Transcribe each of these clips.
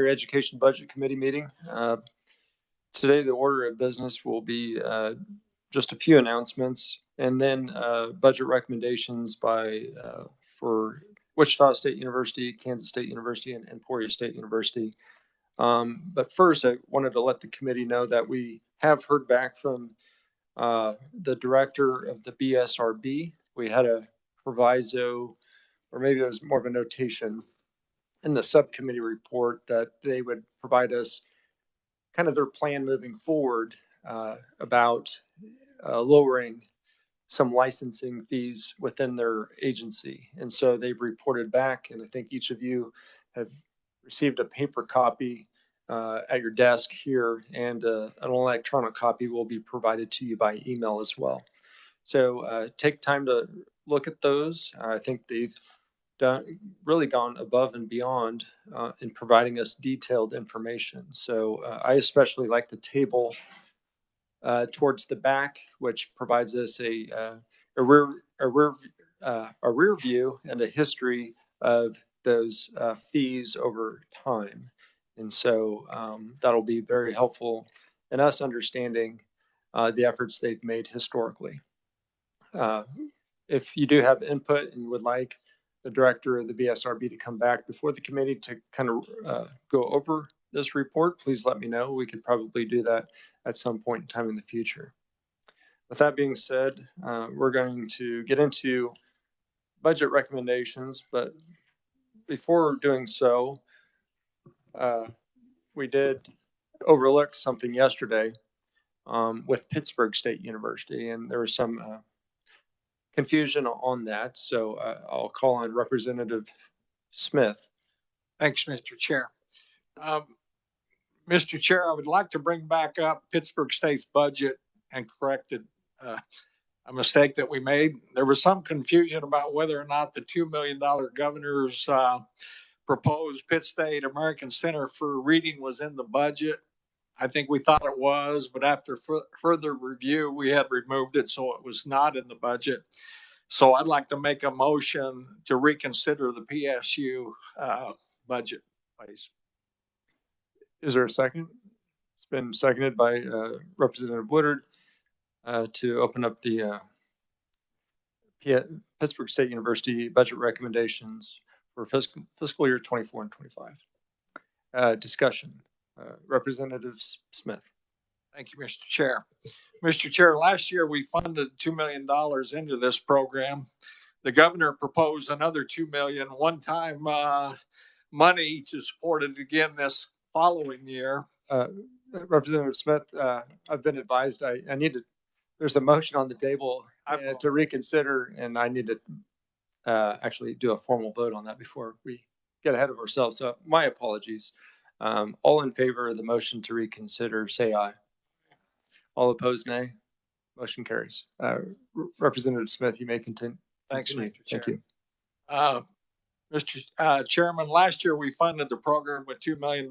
Education Budget Committee meeting. Today, the order of business will be just a few announcements and then budget recommendations for Wichita State University, Kansas State University, and Emporia State University. But first, I wanted to let the committee know that we have heard back from the director of the BSRB. We had a proviso, or maybe it was more of a notation in the subcommittee report, that they would provide us kind of their plan moving forward about lowering some licensing fees within their agency. And so they've reported back, and I think each of you have received a paper copy at your desk here, and an electronic copy will be provided to you by email as well. So take time to look at those. I think they've really gone above and beyond in providing us detailed information. So I especially like the table towards the back, which provides us a rear view and a history of those fees over time. And so that'll be very helpful in us understanding the efforts they've made historically. If you do have input and would like the director of the BSRB to come back before the committee to kind of go over this report, please let me know. We could probably do that at some point in time in the future. With that being said, we're going to get into budget recommendations, but before doing so, we did overlook something yesterday with Pittsburg State University, and there was some confusion on that. So I'll call on Representative Smith. Thanks, Mr. Chair. Mr. Chair, I would like to bring back up Pittsburg State's budget and correct a mistake that we made. There was some confusion about whether or not the $2 million governor's proposed Pitt State American Center for Reading was in the budget. I think we thought it was, but after further review, we had removed it, so it was not in the budget. So I'd like to make a motion to reconsider the PSU budget, please. Is there a second? It's been seconded by Representative Woodard to open up the Pittsburg State University budget recommendations for fiscal year 24 and 25. Discussion. Representative Smith. Thank you, Mr. Chair. Mr. Chair, last year we funded $2 million into this program. The governor proposed another $2 million one-time money to support it again this following year. Representative Smith, I've been advised I need to, there's a motion on the table to reconsider, and I need to actually do a formal vote on that before we get ahead of ourselves. So my apologies. All in favor of the motion to reconsider, say aye. All opposed, nay. Motion carries. Representative Smith, you may continue. Thanks, Mr. Chair. Thank you. Mr. Chairman, last year we funded the program with $2 million.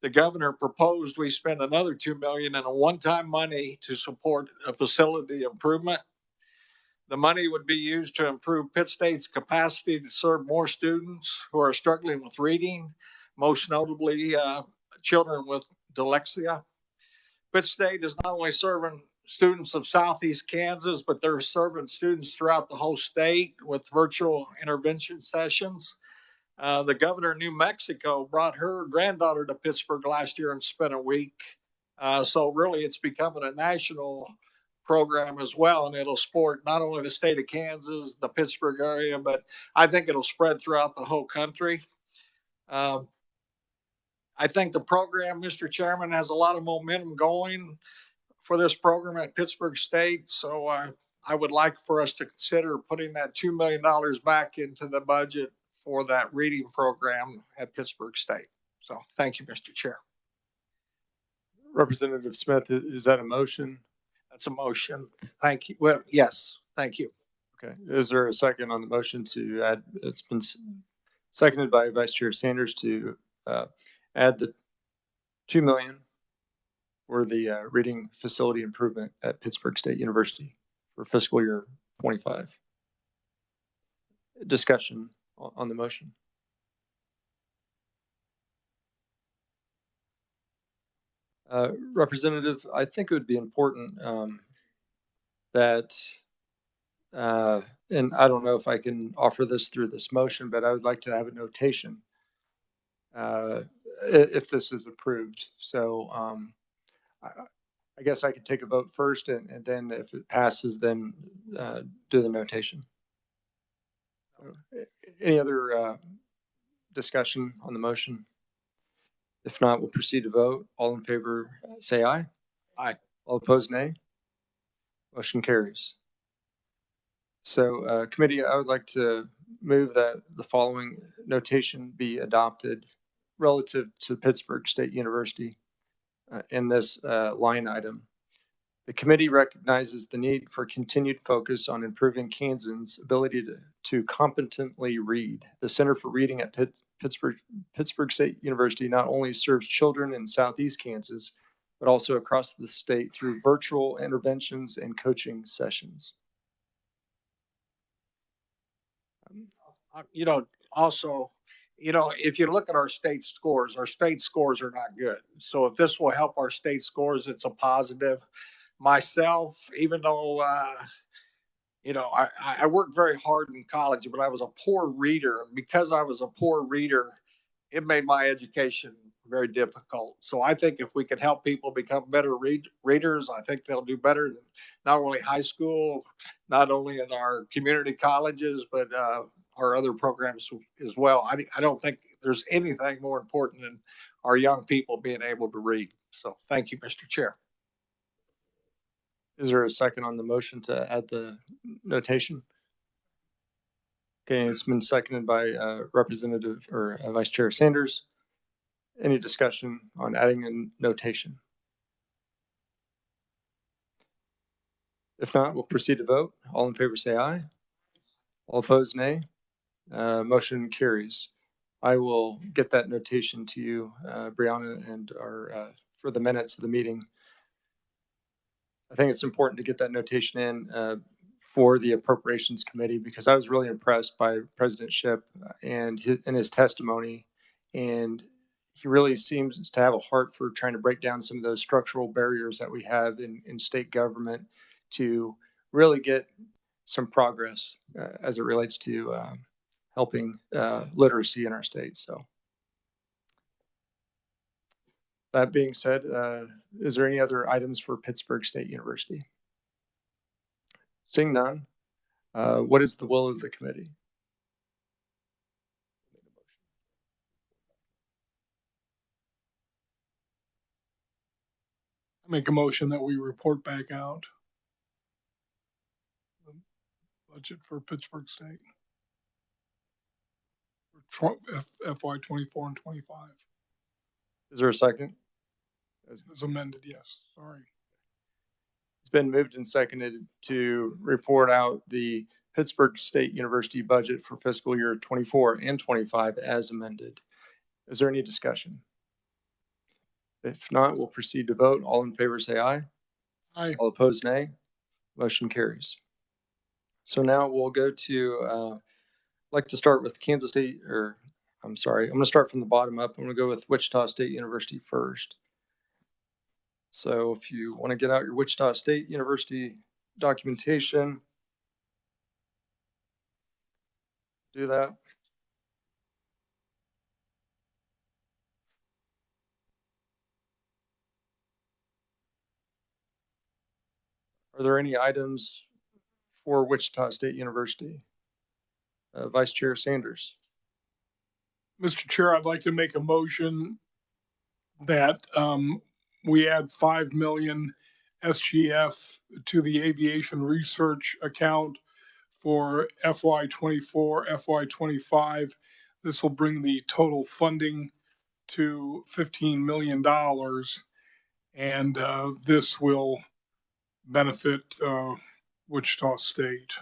The governor proposed we spend another $2 million in a one-time money to support a facility improvement. The money would be used to improve Pitt State's capacity to serve more students who are struggling with reading, most notably children with dyslexia. Pitt State is not only serving students of Southeast Kansas, but they're serving students throughout the whole state with virtual intervention sessions. The governor of New Mexico brought her granddaughter to Pittsburgh last year and spent a week. So really it's becoming a national program as well, and it'll support not only the state of Kansas, the Pittsburgh area, but I think it'll spread throughout the whole country. I think the program, Mr. Chairman, has a lot of momentum going for this program at Pittsburgh State. So I would like for us to consider putting that $2 million back into the budget for that reading program at Pittsburgh State. So thank you, Mr. Chair. Representative Smith, is that a motion? That's a motion. Thank you. Well, yes, thank you. Okay. Is there a second on the motion to add? It's been seconded by Vice Chair Sanders to add the $2 million for the reading facility improvement at Pittsburgh State University for fiscal year 25. Discussion on the motion. Representative, I think it would be important that, and I don't know if I can offer this through this motion, but I would like to have a notation if this is approved. So I guess I could take a vote first, and then if it passes, then do the notation. So, any other discussion on the motion? If not, we'll proceed to vote. All in favor, say aye. Aye. All opposed, nay. Motion carries. So, committee, I would like to move that the following notation be adopted relative to Pittsburgh State University in this line item. The committee recognizes the need for continued focus on improving Kansans' ability to competently read. The Center for Reading at Pittsburgh State University not only serves children in Southeast Kansas, but also across the state through virtual interventions and coaching sessions. Also, if you look at our state scores are not good. So if this will help our state scores, it's a positive. Myself, even though, I worked very hard in college, but I was a poor reader. And because I was a poor reader, it made my education very difficult. So I think if we can help people become better readers, I think they'll do better in not only high school, not only in our community colleges, but our other programs as well. I don't think there's anything more important than our young people being able to read. So thank you, Mr. Chair. Is there a second on the motion to add the notation? Okay, it's been seconded by Representative or Vice Chair Sanders. Any discussion on adding a notation? If not, we'll proceed to vote. All in favor say aye. All opposed, nay. Motion carries. I will get that notation to you, Brianna, and for the minutes of the meeting. I think it's important to get that notation in for the Appropriations Committee because I was really impressed by President Shipp and his testimony, and he really seems to have a heart for trying to break down some of those structural barriers that we have in state government to really get some progress as it relates to helping literacy in our state. So that being said, is there any other items for Pittsburgh State University? Seeing none, what is the will of the committee? I make a motion that we report back out the budget for Pittsburgh State for FY 24 and 25. Is there a second? As amended, yes. Sorry. It's been moved and seconded to report out the Pittsburgh State University budget for fiscal year 24 and 25 as amended. Is there any discussion? If not, we'll proceed to vote. All in favor say aye. Aye. All opposed, nay. Motion carries. So now we'll go to, I'd like to start with Kansas State, or I'm sorry, I'm going to start from the bottom up. I'm going to go with Wichita State University first. So if you want to get out your Wichita State University documentation, do that. Are there any items for Wichita State University? Vice Chair Sanders. Mr. Chair, I'd like to make a motion that we add 5 million SGF to the aviation research account for FY 24, FY 25. This will bring the total funding to $15 million, and this will benefit Wichita State.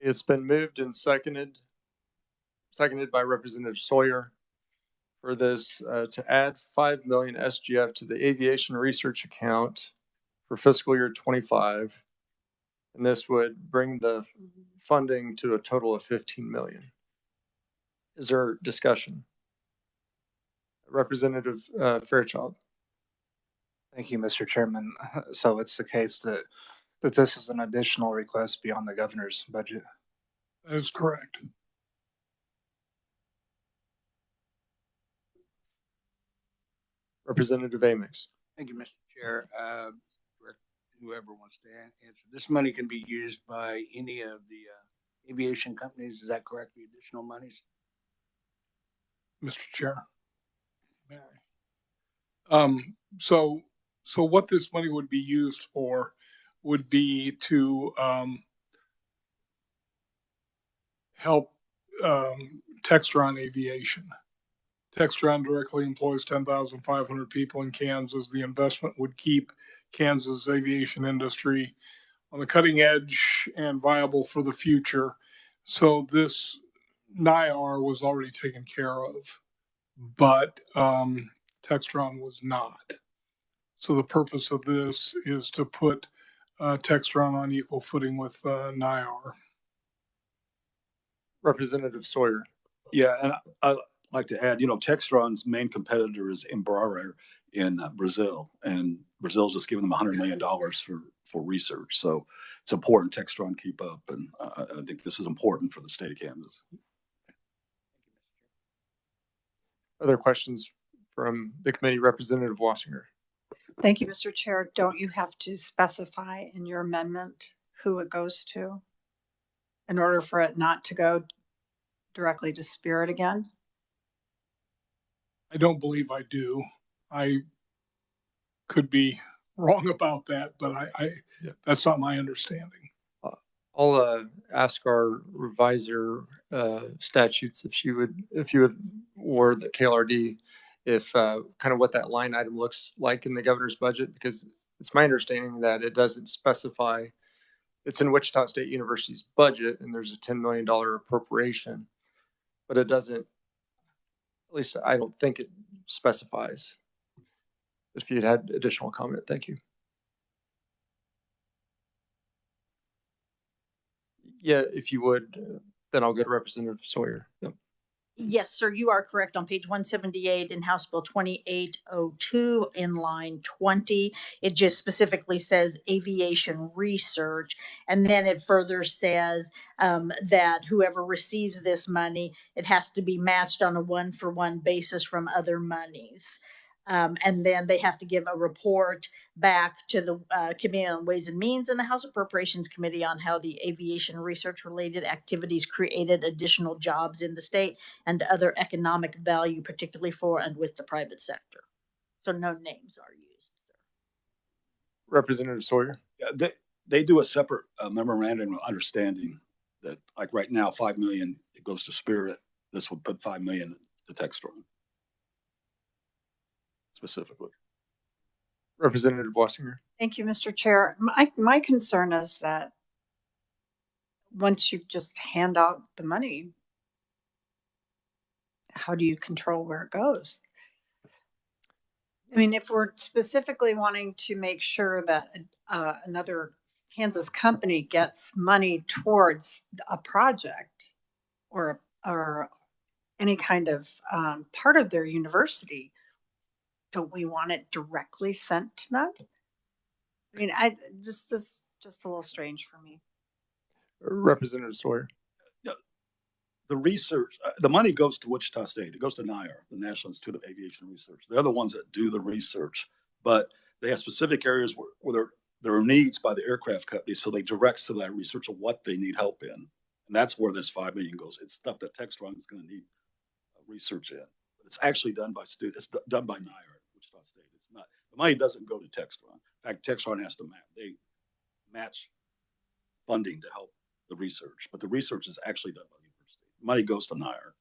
It's been moved and seconded by Representative Sawyer for this to add 5 million SGF to the aviation research account for fiscal year 25. And this would bring the funding to a total of 15 million. Is there discussion? Representative Fairchild. Thank you, Mr. Chairman. So it's the case that this is an additional request beyond the governor's budget. That is correct. Representative Amix. Thank you, Mr. Chair. Whoever wants to answer, this money can be used by any of the aviation companies. Is that correct? The additional monies? Mr. Chair. May I? So what this money would be used for would be to help Textron Aviation. Textron directly employs 10,500 people in Kansas. The investment would keep Kansas aviation industry on the cutting edge and viable for the future. So this NIR was already taken care of, but Textron was not. So the purpose of this is to put Textron on equal footing with NIR. Representative Sawyer. Yeah, and I'd like to add, Textron's main competitor is Embraer in Brazil, and Brazil's just giving them $100 million for research. So it's important Textron keep up, and I think this is important for the state of Kansas. Other questions from the committee? Representative Wassinger. Thank you, Mr. Chair. Don't you have to specify in your amendment who it goes to in order for it not to go directly to Spirit again? I don't believe I do. I could be wrong about that, but that's not my understanding. I'll ask our reviser statutes if you would word the KLRD, if kind of what that line item looks like in the governor's budget, because it's my understanding that it doesn't specify. It's in Wichita State University's budget, and there's a $10 million appropriation, but it doesn't. At least I don't think it specifies. If you'd had additional comment, thank you. Yeah, if you would, then I'll go to Representative Sawyer. Yep. Yes, sir, you are correct. On page 178 in House Bill 2802 in line 20, it just specifically says aviation research. And then it further says that whoever receives this money, it has to be matched on a 1-for-1 basis from other monies. And then they have to give a report back to the Committee on Ways and Means and the House Appropriations Committee on how the aviation research related activities created additional jobs in the state and other economic value, particularly for and with the private sector. So no names are used, sir. Representative Sawyer. Yeah, they do a separate memorandum of understanding that, like right now, $5 million it goes to Spirit. This would put $5 million to Textron specifically. Representative Wassinger. Thank you, Mr. Chair. My concern is that once you just hand out the money, how do you control where it goes? I mean, if we're specifically wanting to make sure that another Kansas company gets money towards a project or any kind of part of their university, don't we want it directly sent to them? I mean, this just a little strange for me. Representative Sawyer. The research, the money goes to Wichita State. It goes to NIR, the National Institute of Aviation Research. They're the ones that do the research, but they have specific areas where there are needs by the aircraft companies. So they direct to that research of what they need help in. And that's where this $5 million goes. It's stuff that Textron is going to need research in. But it's actually done by students. It's done by NIR at Wichita State. It's not, the money doesn't go to Textron. In fact, Textron has to match funding to help the research, but the research is actually done by the university. Money goes to NIR.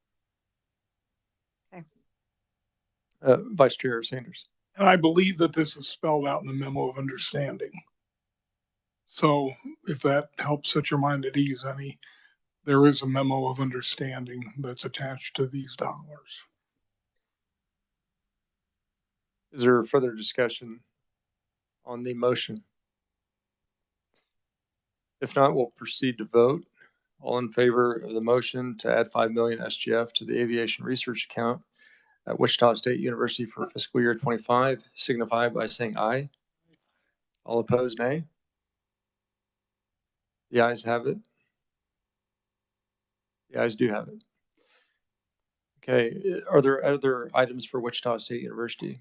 Okay. Vice Chair Sanders. And I believe that this is spelled out in the memo of understanding. So if that helps set your mind at ease, there is a memo of understanding that's attached to these dollars. Is there further discussion on the motion? If not, we'll proceed to vote. All in favor of the motion to add $5 million SGF to the aviation research account, at Wichita State University for fiscal year 25 signify by saying aye. All opposed, nay. The ayes have it. The ayes do have it. Okay, are there other items for Wichita State University?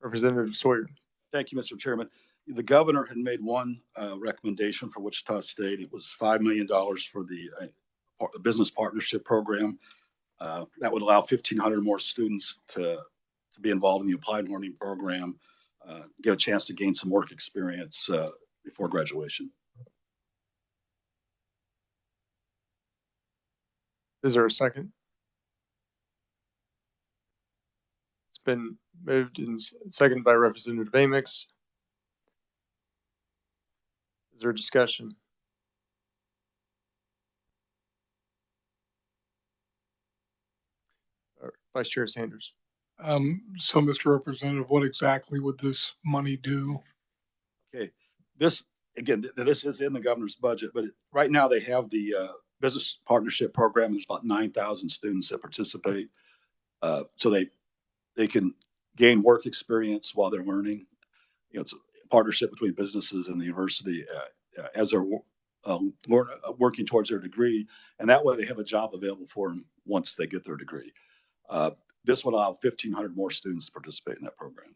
Representative Sawyer. Thank you, Mr. Chairman. The governor had made one recommendation for Wichita State. It was $5 million for the business partnership program. That would allow 1,500 more students to be involved in the applied learning program, get a chance to gain some work experience before graduation. Is there a second? It's been moved and seconded by Representative Amix. Is there a discussion? Vice Chair Sanders. So, Mr. Representative, what exactly would this money do? Okay, this, again, this is in the governor's budget, but right now they have the business partnership program. There's about 9,000 students that participate. So they can gain work experience while they're learning. You know, it's a partnership between businesses and the university as they're working towards their degree. And that way they have a job available for them once they get their degree. This would allow 1,500 more students to participate in that program.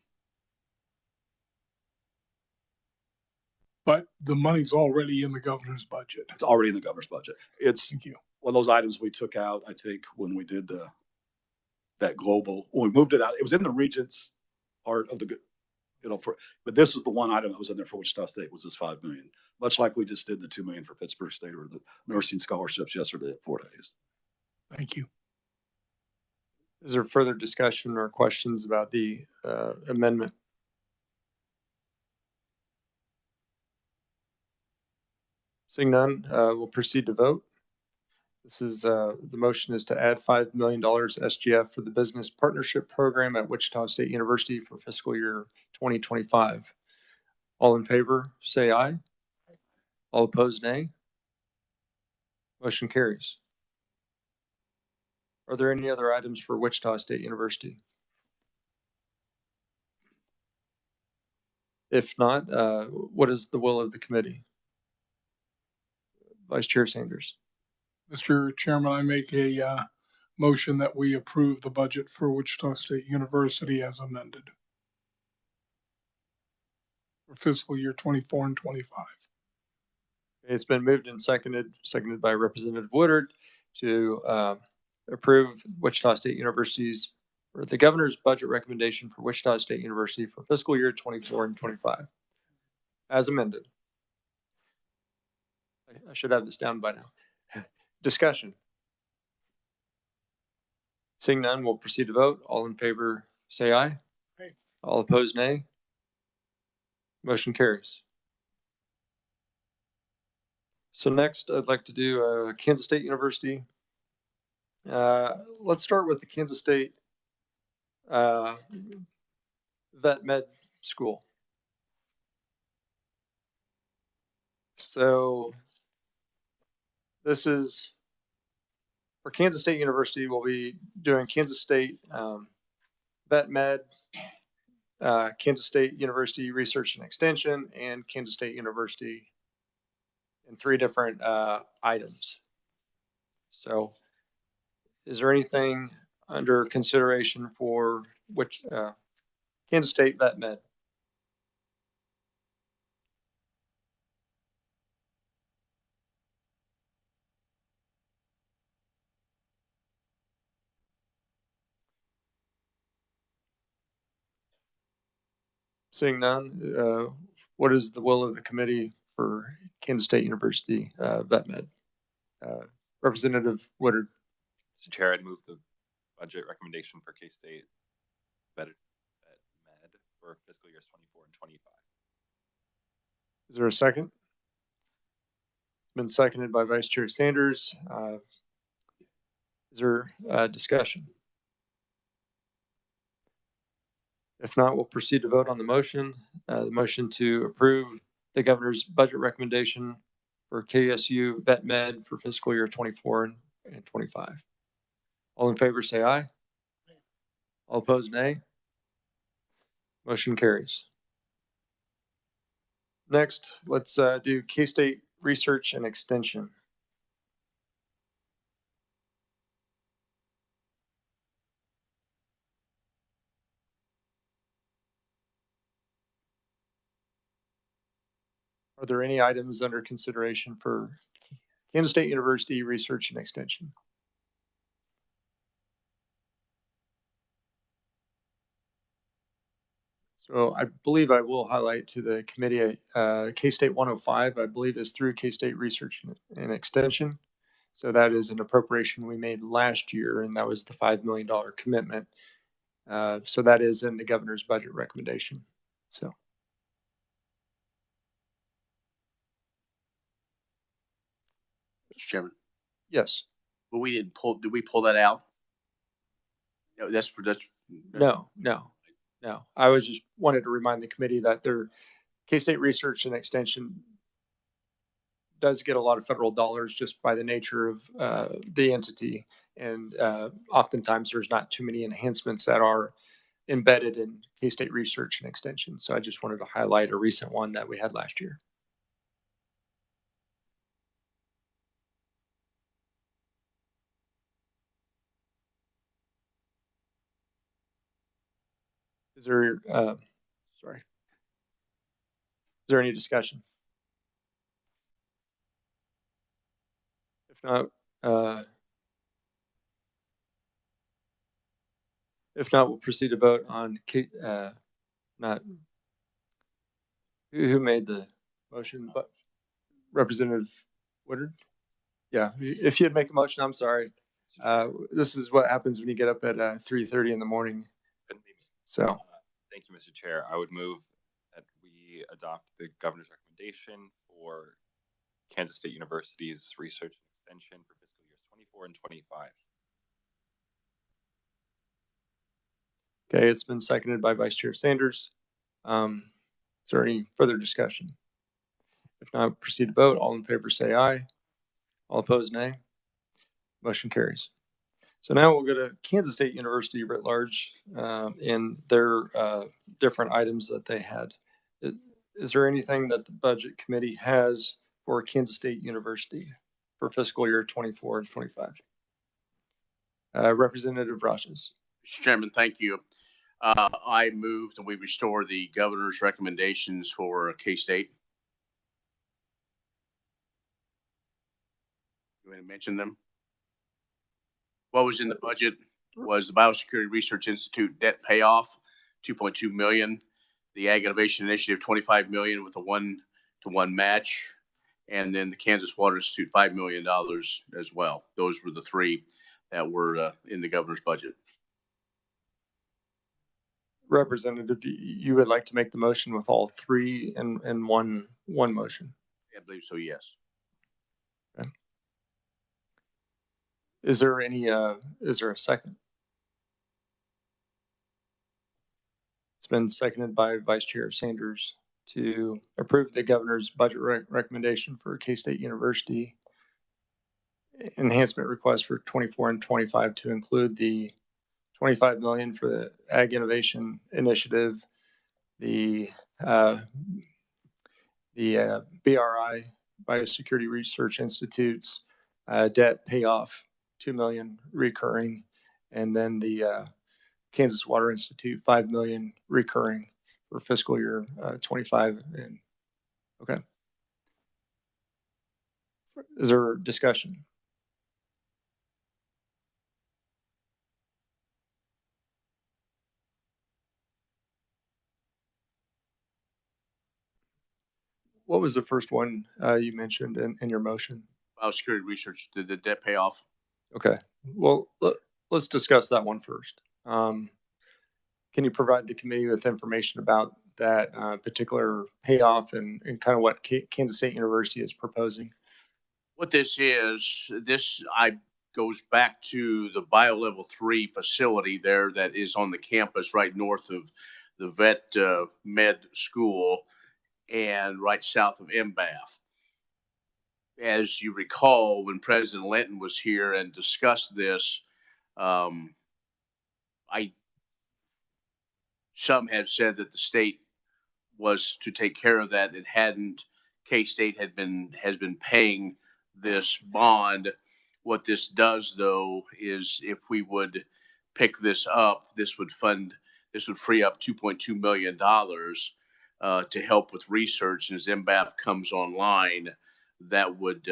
But the money's already in the governor's budget. It's already in the governor's budget. It's Thank you. one of those items we took out, I think, when we did that global, when we moved it out, it was in the regents part of the, but this is the one item that was in there for Wichita State was this $5 million, much like we just did the $2 million for Pittsburgh State or the nursing scholarships yesterday at 4 days. Thank you. Is there further discussion or questions about the amendment? Seeing none, we'll proceed to vote. This is the motion is to add $5 million SGF for the business partnership program at Wichita State University for fiscal year 2025. All in favor, say aye. All opposed, nay. Motion carries. Are there any other items for Wichita State University? If not, what is the will of the committee? Vice Chair Sanders. Mr. Chairman, I make a motion that we approve the budget for Wichita State University as amended for fiscal year 24 and 25. It's been moved and seconded by Representative Woodard to approve Wichita State University's or the governor's budget recommendation for Wichita State University for fiscal year 24 and 25 as amended. I should have this down by now. Discussion. Seeing none, we'll proceed to vote. All in favor, say aye. Aye. All opposed, nay. Motion carries. So next, I'd like to do Kansas State University. Let's start with the Kansas State Vet Med School. So this is for Kansas State University. We'll be doing Kansas State Vet Med, Kansas State University Research and Extension, and Kansas State University in 3 different items. So is there anything under consideration for which Kansas State Vet Med? Seeing none, what is the will of the committee for Kansas State University Vet Med? Representative Woodard. Mr. Chair, I'd move the budget recommendation for K-State Vet Med for fiscal years 24 and 25. Is there a second? It's been seconded by Vice Chair Sanders. Is there discussion? If not, we'll proceed to vote on the motion. The motion to approve the governor's budget recommendation for KSU Vet Med for fiscal year 24 and 25. All in favor, say aye. All opposed, nay. Motion carries. Next, let's do K-State Research and Extension. Are there any items under consideration for Kansas State University Research and Extension? So I believe I will highlight to the committee, K-State 105, I believe is through K-State Research and Extension. So that is an appropriation we made last year, and that was the $5 million commitment. So that is in the governor's budget recommendation. So. Mr. Chairman, Yes. but did we pull that out? No, that's. No. I was just wanted to remind the committee that their K-State Research and Extension does get a lot of federal dollars just by the nature of the entity. And oftentimes there's not too many enhancements that are embedded in K-State Research and Extension. So I just wanted to highlight a recent one that we had last year. Is there, is there any discussion? If not, we'll proceed to vote on who made the motion, but Representative Woodard. Yeah, if you'd make a motion, I'm sorry. This is what happens when you get up at 3:30 in the morning. So. Thank you, Mr. Chair. I would move that we adopt the governor's recommendation for Kansas State University's research and extension for fiscal years 24 and 25. Okay, it's been seconded by Vice Chair Sanders. Is there any further discussion? If not, proceed to vote. All in favor, say aye. All opposed, nay. Motion carries. So now we'll go to Kansas State University writ large in their different items that they had. Is there anything that the Budget Committee has for Kansas State University for fiscal year 24 and 25? Representative Rogers. Mr. Chairman, thank you. I move that we restore the governor's recommendations for K-State. You want to mention them? What was in the budget was the Biosecurity Research Institute debt payoff, $2.2 million. The Ag Innovation Initiative, $25 million with a 1-to-1 match. And then the Kansas Water Institute, $5 million as well. Those were the three that were in the governor's budget. Representative, you would like to make the motion with all three in one motion? I believe so, yes. Okay. Is there a second? It's been seconded by Vice Chair Sanders to approve the governor's budget recommendation for K-State University enhancement request for 24 and 25 to include the $25 million for the Ag Innovation Initiative, the BRI, Biosecurity Research Institute's debt payoff, $2 million recurring, and then the Kansas Water Institute, $5 million recurring for fiscal year 25. And okay. Is there discussion? What was the first one you mentioned in your motion? Biosecurity Research, the debt payoff. Okay. Well, let's discuss that one first. Can you provide the committee with information about that particular payoff and kind of what Kansas State University is proposing? What this goes back to the Bio Level 3 facility there that is on the campus right north of the Vet Med School and right south of MBAF. As you recall, when President Linton was here and discussed this, Um, I some have said that the state was to take care of that. It hadn't. K-State has been paying this bond. What this does, though, is if we would pick this up, this would free up $2.2 million to help with research. And as MBAF comes online, that would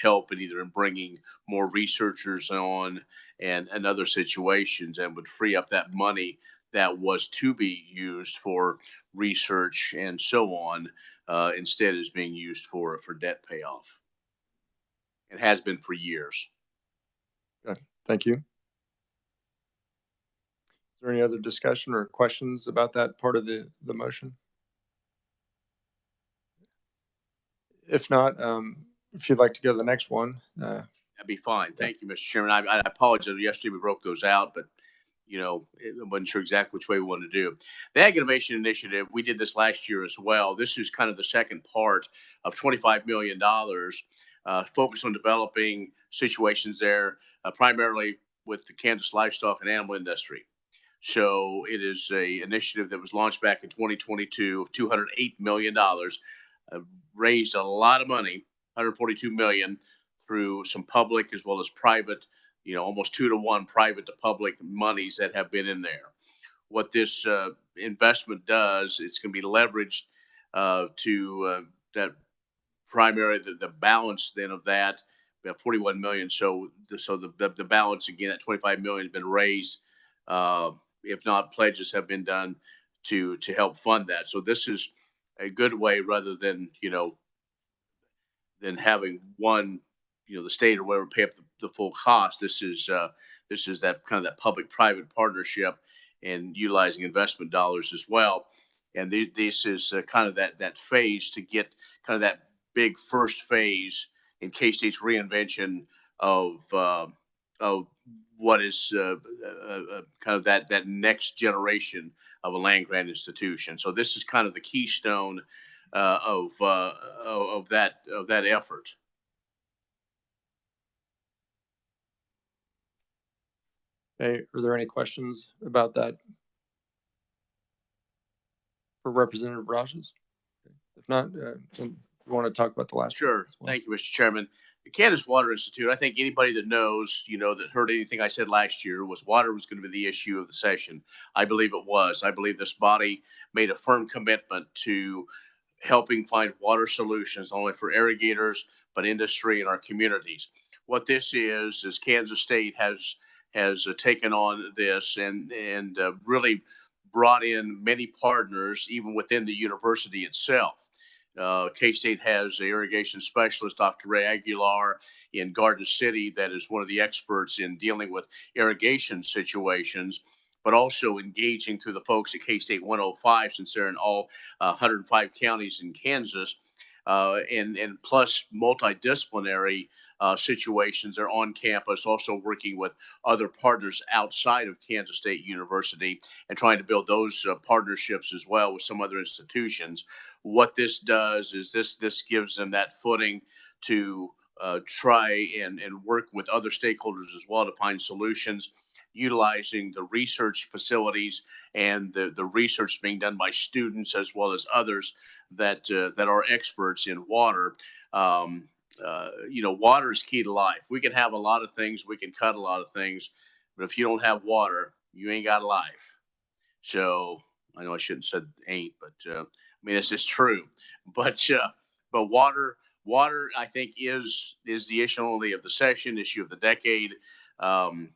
help in either in bringing more researchers on and other situations, and would free up that money that was to be used for research and so on, instead is being used for debt payoff. It has been for years. Okay, thank you. Is there any other discussion or questions about that part of the motion? If not, if you'd like to go to the next one. That'd be fine. Thank you, Mr. Chairman. I apologize. Yesterday we broke those out, but I wasn't sure exactly which way we wanted to do. The Ag Innovation Initiative, we did this last year as well. This is kind of the second part of $25 million focused on developing situations there, primarily with the Kansas livestock and animal industry. So it is a initiative that was launched back in 2022 of $208 million, raised a lot of money, $142 million through some public as well as private, almost 2-to-1 private to public monies that have been in there. What this investment does, it's going to be leveraged to that primary, the balance then of that, about 41 million. So the balance again at 25 million has been raised. If not, pledges have been done to help fund that. So this is a good way, rather than having one, the state or whatever pay up the full cost. This is that kind of that public-private partnership and utilizing investment dollars as well. And this is kind of that phase to get kind of that big first phase in K-State's reinvention of what is kind of that next generation of a land grant institution. So this is kind of the keystone of that effort. Okay, are there any questions about that for Representative Rogers? If not, we want to talk about the last. Sure. Well. Thank you, Mr. Chairman. The Kansas Water Institute, I think anybody that knows, that heard anything I said last year, was water was going to be the issue of the session. I believe it was. I believe this body made a firm commitment to helping find water solutions, not only for irrigators, but industry and our communities. What this is Kansas State has taken on this and really brought in many partners, even within the university itself. K-State has an irrigation specialist, Dr. Ray Aguilar, in Garden City, that is one of the experts in dealing with irrigation situations, but also engaging through the folks at K-State 105, since they're in all 105 counties in Kansas, and plus multidisciplinary situations. They're on campus, also working with other partners outside of Kansas State University and trying to build those partnerships as well with some other institutions. What this does is this gives them that footing to try and work with other stakeholders as well to find solutions, utilizing the research facilities and the research being done by students as well as others that are experts in water. Water is key to life. We can have a lot of things, we can cut a lot of things, but if you don't have water, you ain't got life. So I know I shouldn't have said ain't, but it's just true. But water, I think is the issue only of the session, issue of the decade. And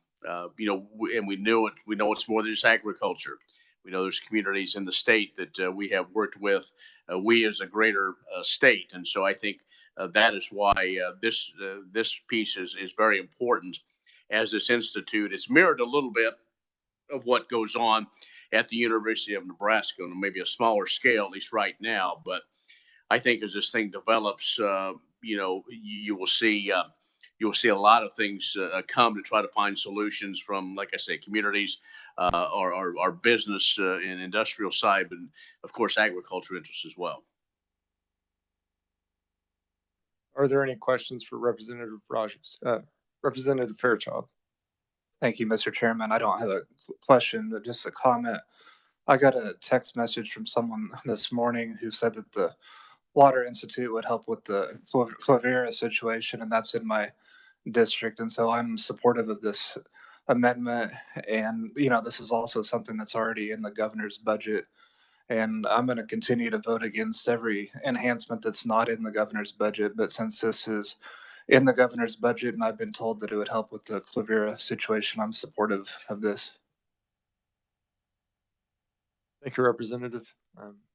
we know it's more than just agriculture. We know there's communities in the state that we have worked with, we as a greater state. And so I think that is why this piece is very important as this institute. It's mirrored a little bit of what goes on at the University of Nebraska on maybe a smaller scale, at least right now. But I think as this thing develops, you will see a lot of things come to try to find solutions from, like I say, communities, our business and industrial side, but of course agriculture interests as well. Are there any questions for Representative Rogers? Representative Fairchild. Thank you, Mr. Chairman. I don't have a question, but just a comment. I got a text message from someone this morning who said that the Water Institute would help with the Clavera situation, and that's in my district. And so I'm supportive of this amendment. And, this is also something that's already in the governor's budget. And I'm going to continue to vote against every enhancement that's not in the governor's budget. But since this is in the governor's budget and I've been told that it would help with the Clavera situation, I'm supportive of this. Thank you, Representative.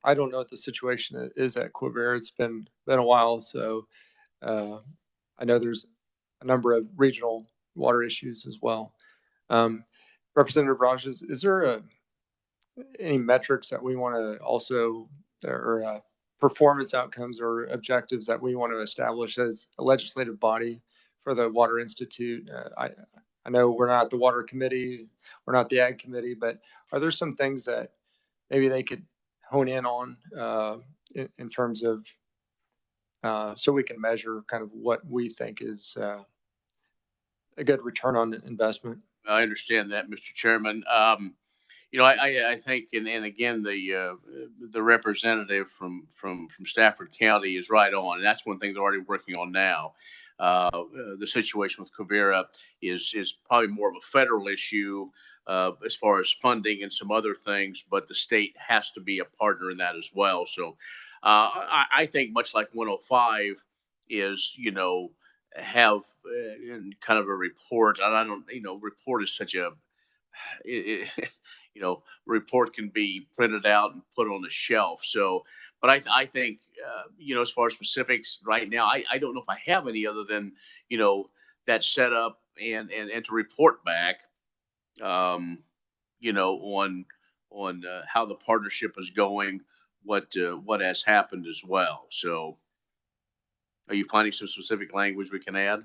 I don't know what the situation is at Quivira. It's been a while, so I know there's a number of regional water issues as well. Representative Raj, is there any metrics that we want to also, or performance outcomes or objectives that we want to establish as a legislative body for the Water Institute? I know we're not the Water Committee, we're not the Ag Committee, but are there some things that maybe they could hone in on in terms of so we can measure kind of what we think is a good return on investment? I understand that, Mr. Chairman. I think, and again, the representative from Stafford County is right on. And that's one thing they're already working on now. The situation with Quivira is probably more of a federal issue as far as funding and some other things, but the state has to be a partner in that as well. So I think much like 105 is, have kind of a report. And I don't, report is such a, report can be printed out and put on the shelf. So, but I think, as far as specifics right now, I don't know if I have any other than, that setup and to report back, on how the partnership is going, what has happened as well. So, are you finding some specific language we can add?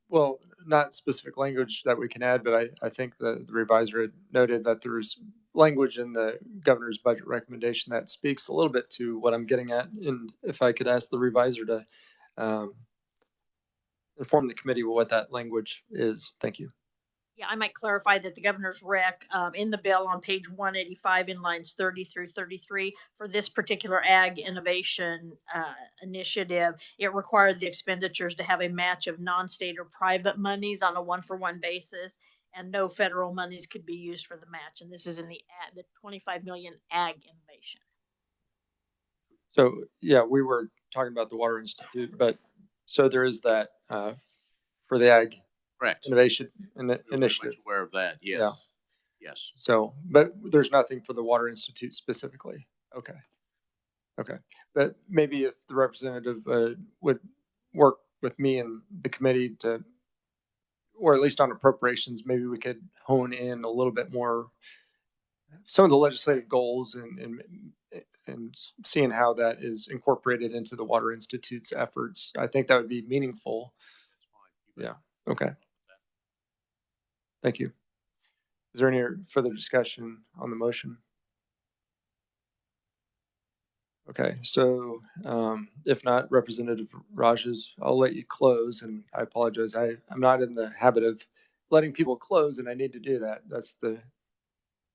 Well, not specific language that we can add, but I think the revisor had noted that there's language in the governor's budget recommendation that speaks a little bit to what I'm getting at. And if I could ask the revisor to inform the committee what that language is. Thank you. Yeah, I might clarify that the governor's rec in the bill on page 185 in lines 30 through 33 for this particular ag innovation initiative, it required the expenditures to have a match of non-state or private monies on a one-for-one basis, and no federal monies could be used for the match. And this is in the 25 million ag innovation. So yeah, we were talking about the Water Institute, but so there is that for the ag Correct. innovation Initiative. initiative. Aware of that. Yes. Yeah. Yes. So, but there's nothing for the Water Institute specifically. Okay. Okay. But maybe if the representative would work with me and the committee to, or at least on appropriations, maybe we could hone in a little bit more some of the legislative goals and seeing how that is incorporated into the Water Institute's efforts. I think that would be meaningful. Yeah. Okay. Thank you. Is there any further discussion on the motion? Okay, so if not, Representative Rajas, I'll let you close, and I apologize. I'm not in the habit of letting people close, and I need to do that. That's the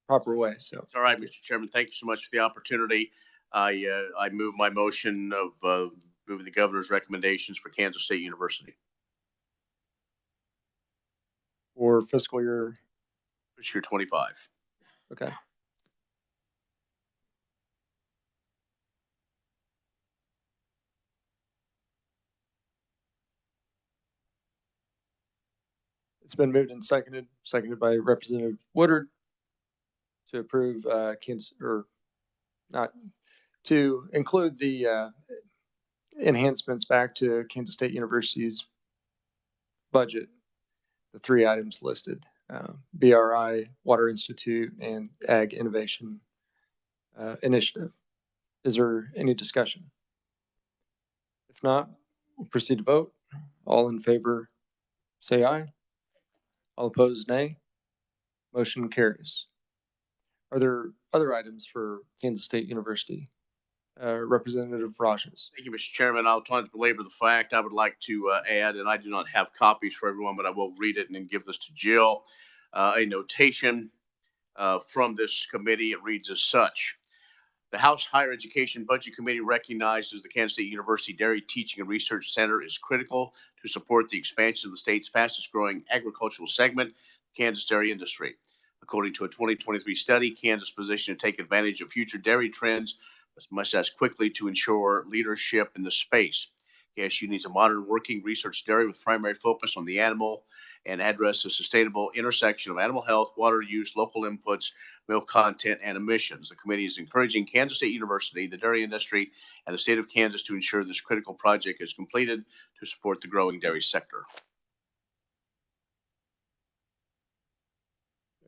proper way. So it's all right, Mr. Chairman. Thank you so much for the opportunity. I move my motion of moving the governor's recommendations for Kansas State University for fiscal year 25. Okay. It's been moved and seconded by Representative Woodard to approve Kansas, or not, to include the enhancements back to Kansas State University's budget, the three items listed, BRI, Water Institute, and Ag Innovation Initiative. Is there any discussion? If not, we'll proceed to vote. All in favor, say aye. All opposed, nay. Motion carries. Are there other items for Kansas State University Representative Rogers. Thank you, Mr. Chairman. I'll try to belabor the fact. I would like to add, and I do not have copies for everyone, but I will read it and then give this to Jill. A notation from this committee. It reads as such. The House Higher Education Budget Committee recognizes the Kansas State University Dairy Teaching and Research Center is critical to support the expansion of the state's fastest growing agricultural segment, the Kansas dairy industry. According to a 2023 study, Kansas' position to take advantage of future dairy trends must act quickly to ensure leadership in the space. KSU needs a modern working research dairy with primary focus on the animal and address the sustainable intersection of animal health, water use, local inputs, milk content, and emissions. The committee is encouraging Kansas State University, the dairy industry, and the state of Kansas to ensure this critical project is completed to support the growing dairy sector.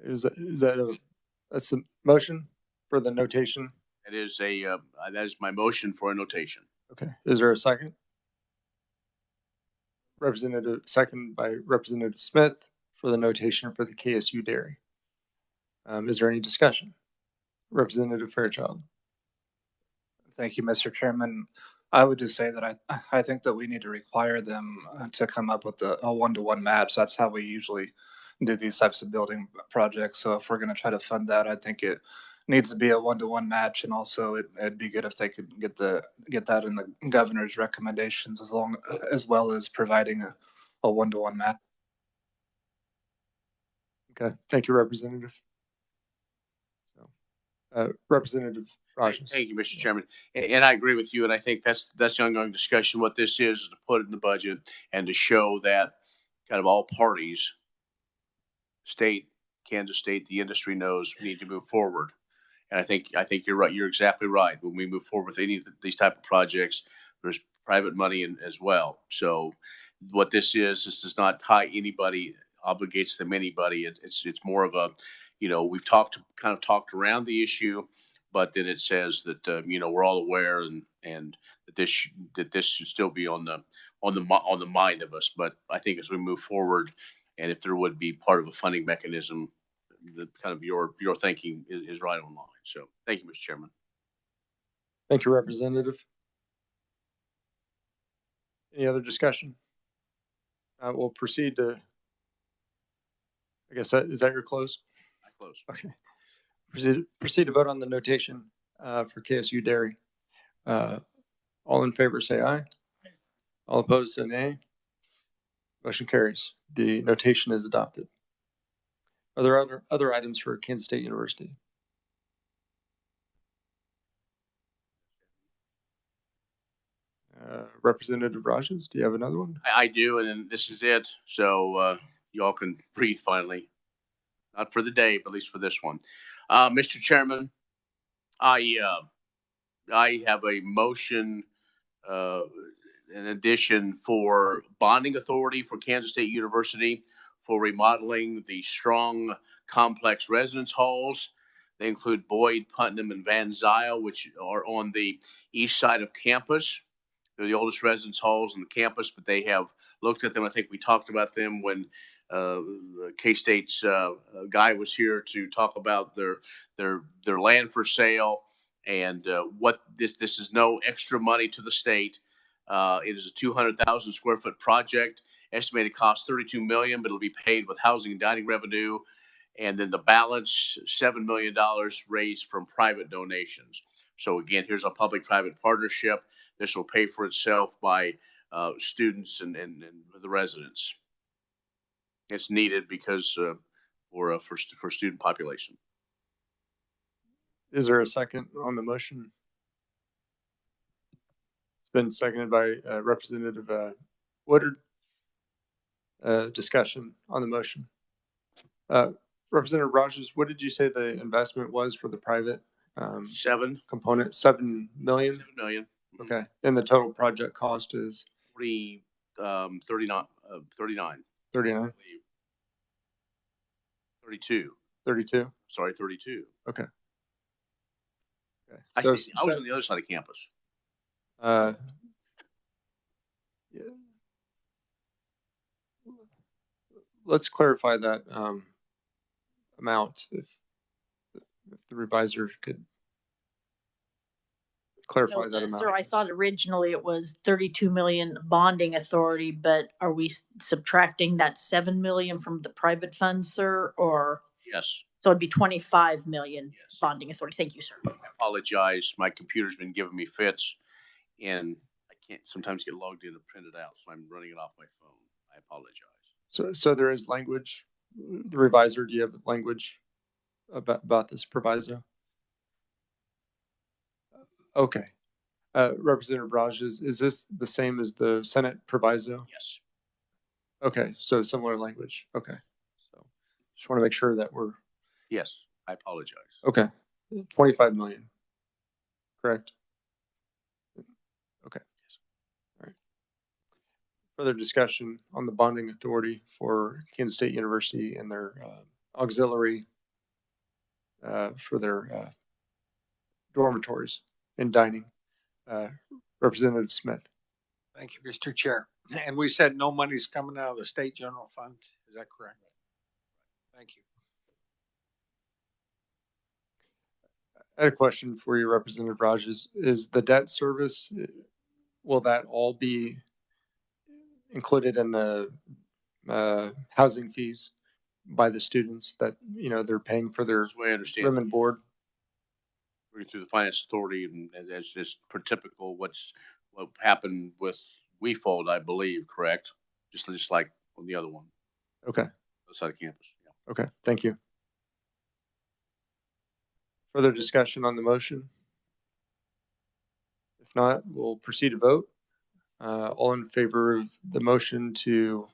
That's the motion for the notation? That is my motion for a notation. Okay. Is there a second? Second by Representative Smith for the notation for the KSU dairy. Is there any discussion? Representative Fairchild. Thank you, Mr. Chairman. I would just say that I think that we need to require them to come up with a one-to-one match. That's how we usually do these types of building projects. So if we're going to try to fund that, I think it needs to be a one-to-one match. And also it'd be good if they could get that in the governor's recommendations as well as providing a one-to-one match. Okay. Thank you, Representative. Representative Rogers. Thank you, Mr. Chairman. And I agree with you. And I think that's the ongoing discussion. What this is to put it in the budget and to show that kind of all parties, state, Kansas State, the industry knows we need to move forward. And I think you're right. You're exactly right. When we move forward with any of these type of projects, there's private money in as well. So what this does not tie anybody, obligates them anybody. It's more of a, we've talked around the issue, but then it says that we're all aware and that this should still be on the mind of us. But I think as we move forward, and if there would be part of a funding mechanism, the kind of your thinking is right on line. So thank you, Mr. Chairman. Thank you, Representative. Any other discussion? We'll proceed to, I guess, is that your close? I close. Okay. Proceed to vote on the notation for KSU dairy. All in favor say aye. All opposed say nay. Motion carries. The notation is adopted. Are there other items for Kansas State University? Representative Rogers, do you have another one? I do, and then this is it. So y'all can breathe finally. Not for the day, but at least for this one. Mr. Chairman, I have a motion in addition for bonding authority for Kansas State University for remodeling the Strong Complex residence halls. They include Boyd, Putnam, and Van Zyl, which are on the east side of campus. They're the oldest residence halls on the campus, but they have looked at them. I think we talked about them when K-State's guy was here to talk about their land for sale, and what this is no extra money to the state. It is a 200,000 square foot project. Estimated cost $32 million, but it'll be paid with housing and dining revenue, and then the balance $7 million raised from private donations. So again, here's a public-private partnership. This will pay for itself by students and the residents. It's needed because for student population. Is there a second on the motion? It's been seconded by Representative Woodard. Discussion on the motion. Representative Rogers, what did you say the investment was for the private component? $7 million? $7 million. Okay. And the total project cost is? 39. 39. 32. 32. Sorry, 32. Okay. I was on the other side of campus. Yeah. Let's clarify that amount if the revisor could. clarify So, that amount. Sir, I thought originally it was 32 million bonding authority, but are we subtracting that 7 million from the private fund, sir? Or, Yes, so it'd be 25 million Yes. bonding authority. Thank you, sir. I apologize. My computer's been giving me fits and I can't sometimes get logged in and print it out, so I'm running it off my phone. I apologize. So there is language. The revisor, do you have language about this proviso? Okay. Representative Raj, is this the same as the Senate proviso? Yes. Okay, so similar language. Okay. So just want to make sure that we're, Yes, I apologize. okay. 25 million, correct? Okay. All right. Further discussion on the bonding authority for Kansas State University and their auxiliary for their dormitories and dining. Representative Smith. Thank you, Mr. Chair. And we said no money's coming out of the state general fund. Is that correct? Thank you. I had a question for you, Representative Raj. Is the debt service, will that all be included in the housing fees by the students that, you know, they're paying for their That's the way I understand room it. and board? Through the finance authority, and as just per typical, what happened with WeFold, I believe, correct? Just like on the other one, Okay. outside of campus. Yeah. Okay. Thank you. Further discussion on the motion? If not, we'll proceed to vote. All in favor of the motion to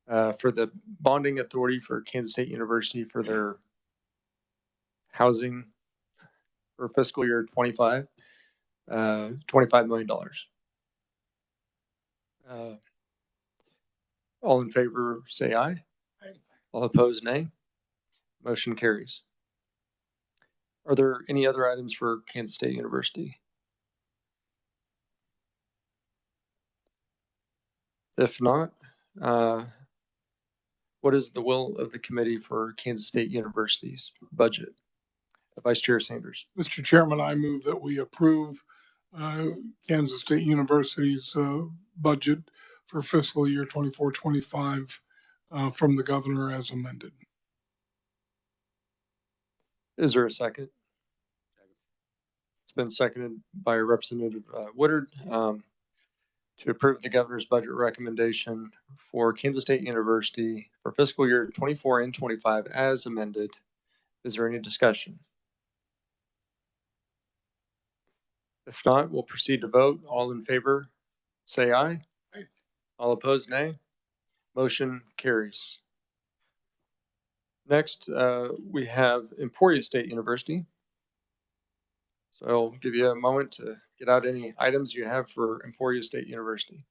for the bonding authority for Kansas State University for their housing for fiscal year 25, $25 million. All in favor, say aye. Aye. All opposed, nay. Motion carries. Are there any other items for Kansas State University? If not, what is the will of the committee for Kansas State University's budget? Vice Chair Sanders. Mr. Chairman, I move that we approve Kansas State University's budget for fiscal year 24-25 from the governor as amended. Is there a second? It's been seconded by Representative Woodard to approve the governor's budget recommendation for Kansas State University for fiscal year 24 and 25 as amended. Is there any discussion? If not, we'll proceed to vote. All in favor, say aye. Aye. All opposed, nay. Motion carries. Next, we have Emporia State University. So I'll give you a moment to get out any items you have for Emporia State University.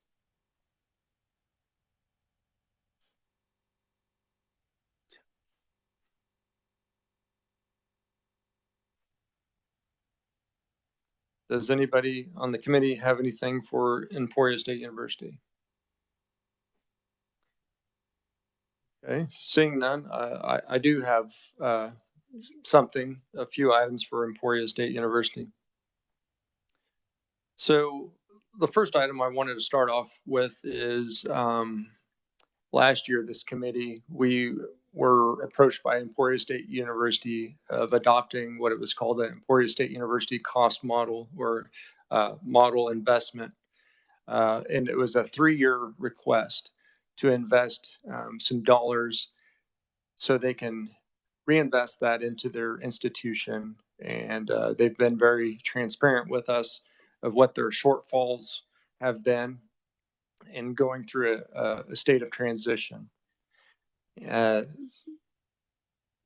Does anybody on the committee have anything for Emporia State University? Okay, seeing none, I do have a few items for Emporia State University. So the first item I wanted to start off with is last year, this committee, we were approached by Emporia State University of adopting what it was called the Emporia State University cost model or model investment. And it was a 3-year request to invest some dollars so they can reinvest that into their institution. And they've been very transparent with us of what their shortfalls have been in going through a state of transition. You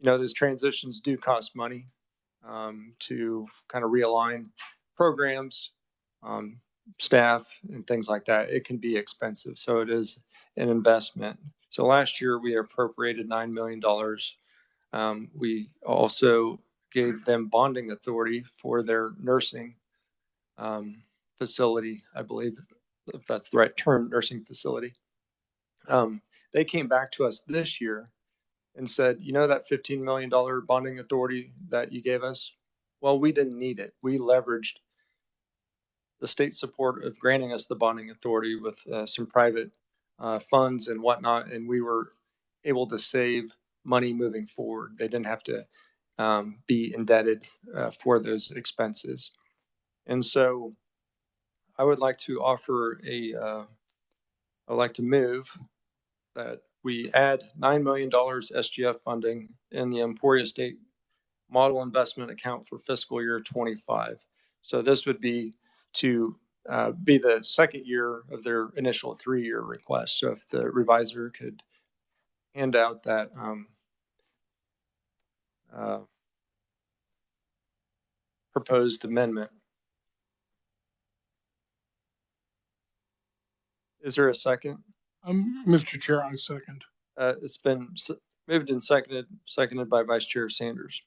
know, those transitions do cost money to kind of realign programs, staff, and things like that. It can be expensive. So it is an investment. So last year we appropriated $9 million. We also gave them bonding authority for their nursing facility, I believe, if that's the right term, nursing facility. They came back to us this year and said, you know, that $15 million bonding authority that you gave us, well, we didn't need it. We leveraged the state support of granting us the bonding authority with some private funds and whatnot, and we were able to save money moving forward. They didn't have to be indebted for those expenses. And so I would like to offer I'd like to move that we add $9 million SGF funding in the Emporia State Model Investment Account for fiscal year 25. So this would be to be the second year of their initial 3-year request. So if the revisor could hand out that proposed amendment. Is there a second? Mr. Chair, I second. It's been moved and seconded by Vice Chair Sanders.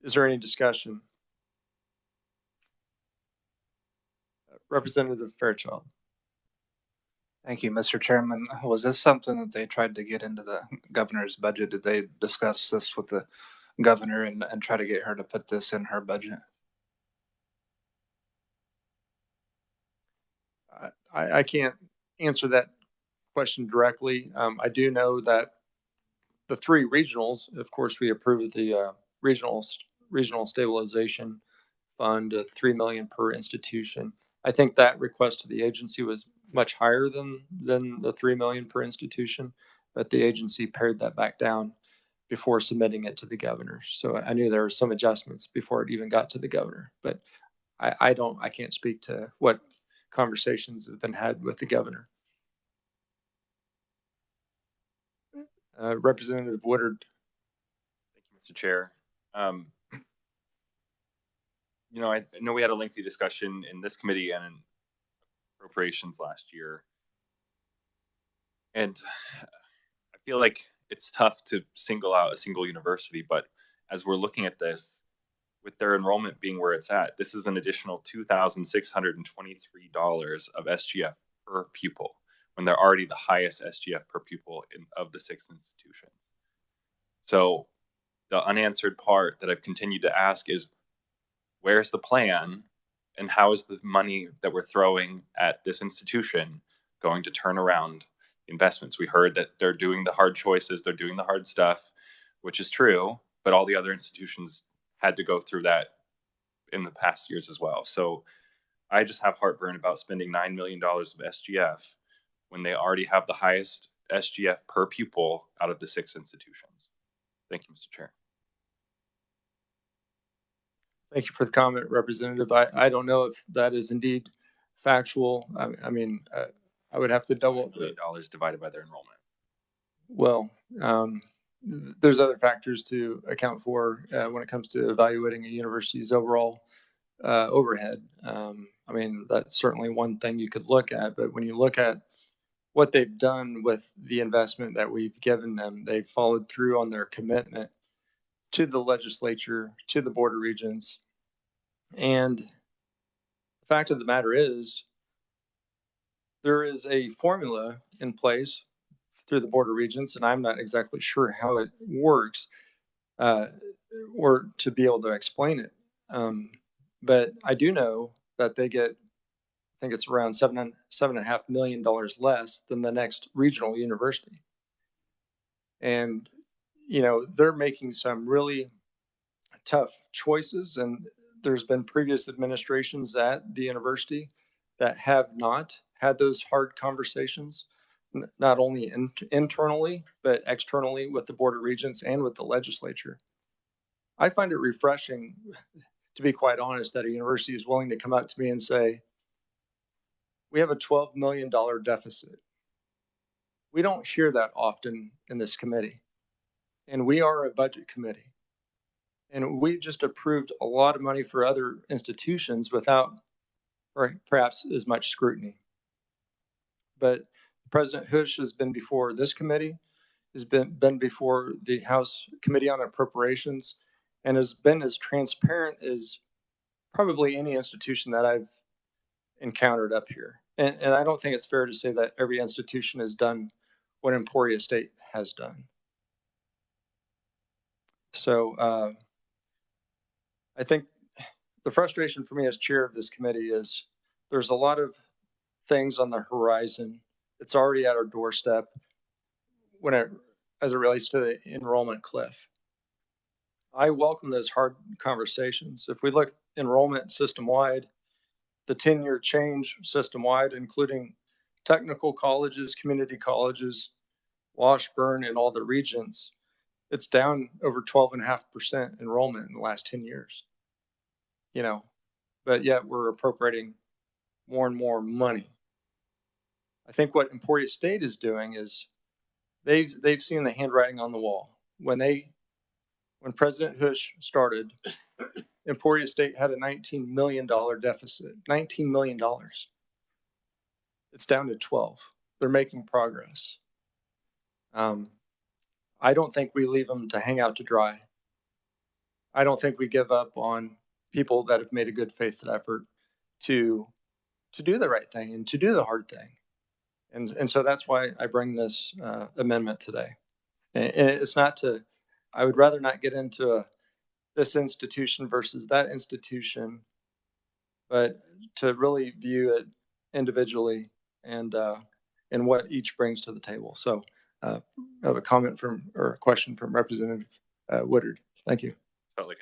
Is there any discussion? Representative Fairchild. Thank you, Mr. Chairman. Was this something that they tried to get into the governor's budget? Did they discuss this with the governor and try to get her to put this in her budget? I can't answer that question directly. I do know that the 3 regionals, of course, we approved the regional stabilization fund of $3 million per institution. I think that request to the agency was much higher than the $3 million per institution, but the agency pared that back down before submitting it to the governor. So I knew there were some adjustments before it even got to the governor, but I can't speak to what conversations have been had with the governor. Representative Woodard. Thank you, Mr. Chair. You know, I know we had a lengthy discussion in this committee and in appropriations last year. And I feel like it's tough to single out a single university, but as we're looking at this, with their enrollment being where it's at, this is an additional $2,623 of SGF per pupil, when they're already the highest SGF per pupil of the 6 institutions. So the unanswered part that I've continued to ask is, where's the plan, and how is the money that we're throwing at this institution going to turn around investments? We heard that they're doing the hard choices, they're doing the hard stuff, which is true, but all the other institutions had to go through that in the past years as well. So I just have heartburn about spending $9 million of SGF when they already have the highest SGF per pupil out of the 6 institutions. Thank you, Mr. Chair. Thank you for the comment, Representative. I don't know if that is indeed factual. I mean, I would have to double. $1 million divided by their enrollment. Well, there's other factors to account for when it comes to evaluating a university's overall overhead. I mean, that's certainly one thing you could look at, but when you look at what they've done with the investment that we've given them, they've followed through on their commitment to the legislature, to the Board of Regents. And the fact of the matter is, there is a formula in place through the Board of Regents, and I'm not exactly sure how it works or to be able to explain it. But I do know that they get, I think it's around $7.5 million less than the next regional university. And, you know, they're making some really tough choices, and there's been previous administrations at the university that have not had those hard conversations, not only internally, but externally with the Board of Regents and with the legislature. I find it refreshing, to be quite honest, that a university is willing to come up to me and say, we have a $12 million deficit. We don't hear that often in this committee. And we are a budget committee. And we just approved a lot of money for other institutions without perhaps as much scrutiny. But President Hush has been before this committee, has been before the House Committee on Appropriations, and has been as transparent as probably any institution that I've encountered up here. And I don't think it's fair to say that every institution has done what Emporia State has done. So I think the frustration for me as chair of this committee is there's a lot of things on the horizon. It's already at our doorstep as it relates to the enrollment cliff. I welcome those hard conversations. If we look enrollment system-wide, the 10-year change system-wide, including technical colleges, community colleges, Washburn, and all the regions, it's down over 12.5% enrollment in the last 10 years. But yet we're appropriating more and more money. I think what Emporia State is doing is they've seen the handwriting on the wall. When President Bush started, Emporia State had a $19 million deficit. $19 million. It's down to 12. They're making progress. I don't think we leave them to hang out to dry. I don't think we give up on people that have made a good faith effort to do the right thing and to do the hard thing. And so that's why I bring this amendment today. And it's not to, I would rather not get into this institution versus that institution, but to really view it individually and what each brings to the table. So I have a comment or a question from Representative Woodard. Thank you. Felt like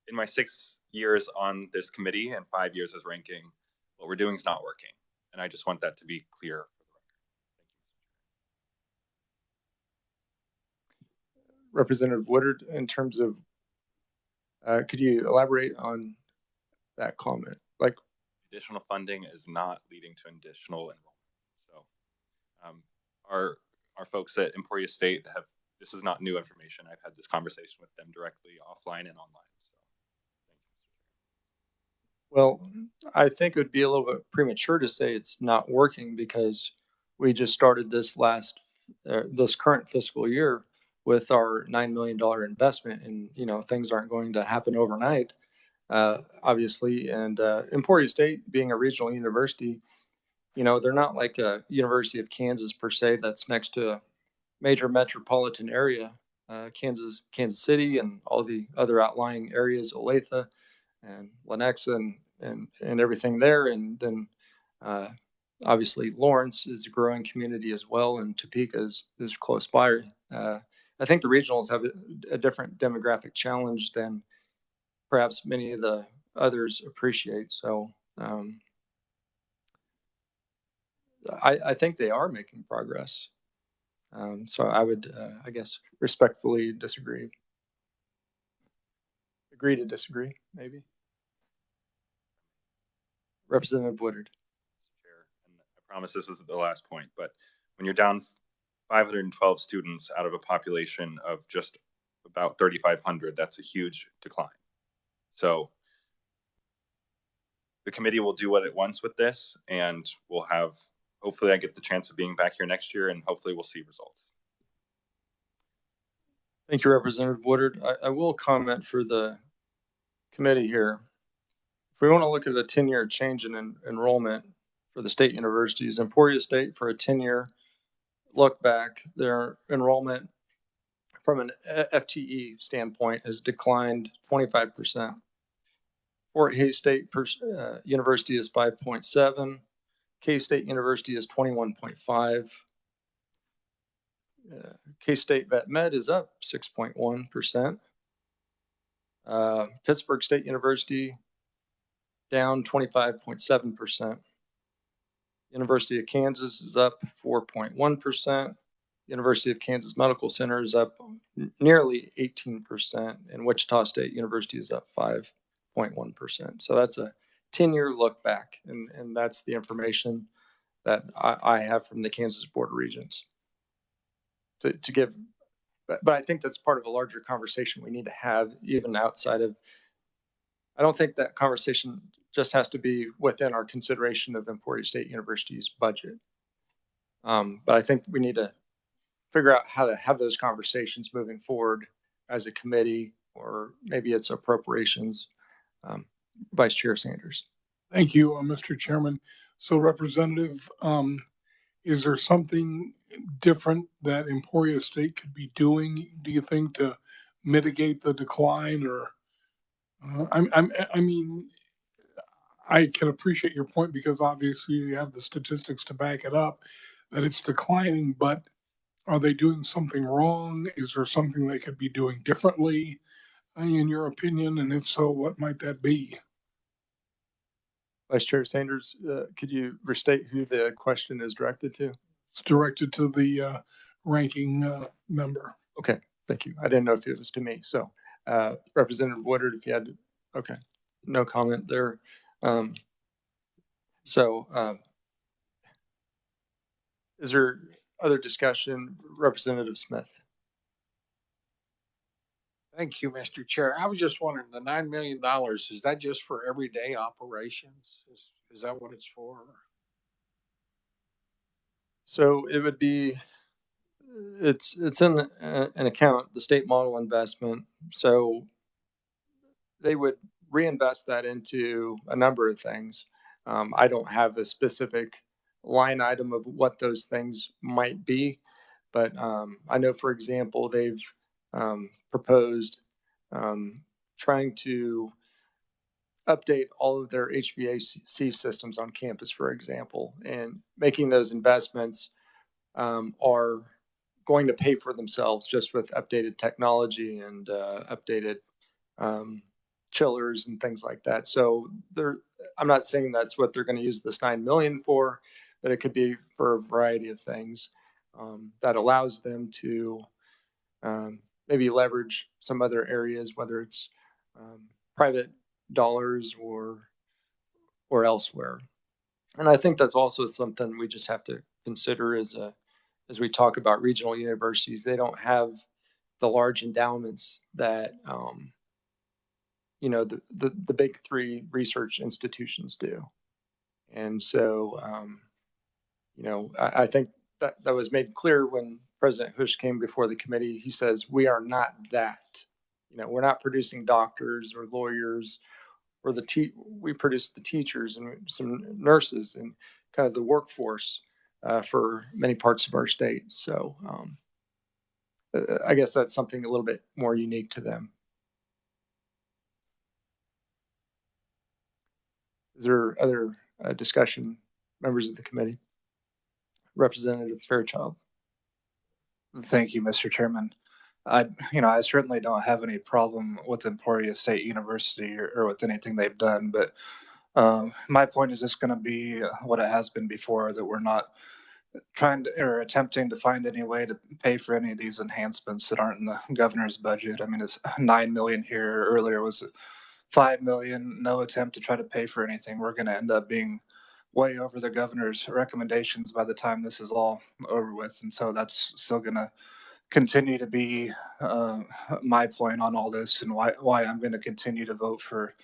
in my 6 years on this committee and 5 years as ranking, what we're doing is not working. And I just want that to be clear for the record. Representative Woodard, in terms of, could you elaborate on that comment? Like, additional funding is not leading to additional enrollment. So our folks at Emporia State this is not new information. I've had this conversation with them directly offline and online. So well, I think it would be a little bit premature to say it's not working because we just started this current fiscal year with our $9 million investment, and things aren't going to happen overnight, obviously. And Emporia State, being a regional university, they're not like a University of Kansas per se that's next to a major metropolitan area, Kansas City, and all the other outlying areas, Olathe and Lenexa and everything there. And then obviously Lawrence is a growing community as well, and Topeka is close by. I think the regionals have a different demographic challenge than perhaps many of the others appreciate. So I think they are making progress. So I would, I guess, respectfully disagree. Agree to disagree, maybe. Representative Woodard. Mr. Chair, and I promise this is the last point, but when you're down 512 students out of a population of just about 3,500, that's a huge decline. So the committee will do what it wants with this, and we'll have, hopefully I get the chance of being back here next year, and hopefully we'll see results. Thank you, Representative Woodard. I will comment for the committee here. If we want to look at a 10-year change in enrollment for the state universities, Emporia State, for a 10-year look back, their enrollment from an FTE standpoint has declined 25%. Fort Hays State University is 5.7. K-State University is 21.5. K-State Vet Med is up 6.1%. Pittsburgh State University down 25.7%. University of Kansas is up 4.1%. University of Kansas Medical Center is up nearly 18%. And Wichita State University is up 5.1%. So that's a 10-year look back. And that's the information that I have from the Kansas Board of Regents to give. But I think that's part of a larger conversation we need to have even outside of, I don't think that conversation just has to be within our consideration of Emporia State University's budget. But I think we need to figure out how to have those conversations moving forward as a committee, or maybe it's appropriations. Vice Chair Sanders. Thank you, Mr. Chairman. So Representative, is there something different that Emporia State could be doing, do you think, to mitigate the decline, or I mean, I can appreciate your point because obviously you have the statistics to back it up that it's declining, but are they doing something wrong? Is there something they could be doing differently, in your opinion? And if so, what might that be? Vice Chair Sanders, could you restate who the question is directed to? It's directed to the ranking member. Okay, thank you. I didn't know if it was to me. So, Representative Woodard, if you had, okay, no comment there. Is there other discussion? Representative Smith. Thank you, Mr. Chair. I was just wondering, the $9 million, is that just for everyday operations? Is that what it's for? So it would be, it's in an account, the state model investment. So they would reinvest that into a number of things. I don't have a specific line item of what those things might be, but I know, for example, they've proposed trying to update all of their HVAC systems on campus, for example, and making those investments are going to pay for themselves just with updated technology and updated chillers and things like that. So I'm not saying that's what they're going to use this $9 million for, but it could be for a variety of things that allows them to maybe leverage some other areas, whether it's private dollars or elsewhere. And I think that's also something we just have to consider as we talk about regional universities. They don't have the large endowments that the big three research institutions do. And so I think that was made clear when President Hush came before the committee. He says, we are not that. We're not producing doctors or lawyers or we produce the teachers and some nurses and kind of the workforce for many parts of our state. So I guess that's something a little bit more unique to them. Is there other discussion, members of the committee? Representative Fairchild. Thank you, Mr. Chairman. I certainly don't have any problem with Emporia State University or with anything they've done, but my point is just going to be what it has been before, that we're not trying to or attempting to find any way to pay for any of these enhancements that aren't in the governor's budget. I mean, it's 9 million here. Earlier was 5 million. No attempt to try to pay for anything. We're going to end up being way over the governor's recommendations by the time this is all over with, and so that's still going to continue to be my point on all this, and why I'm going to continue to vote for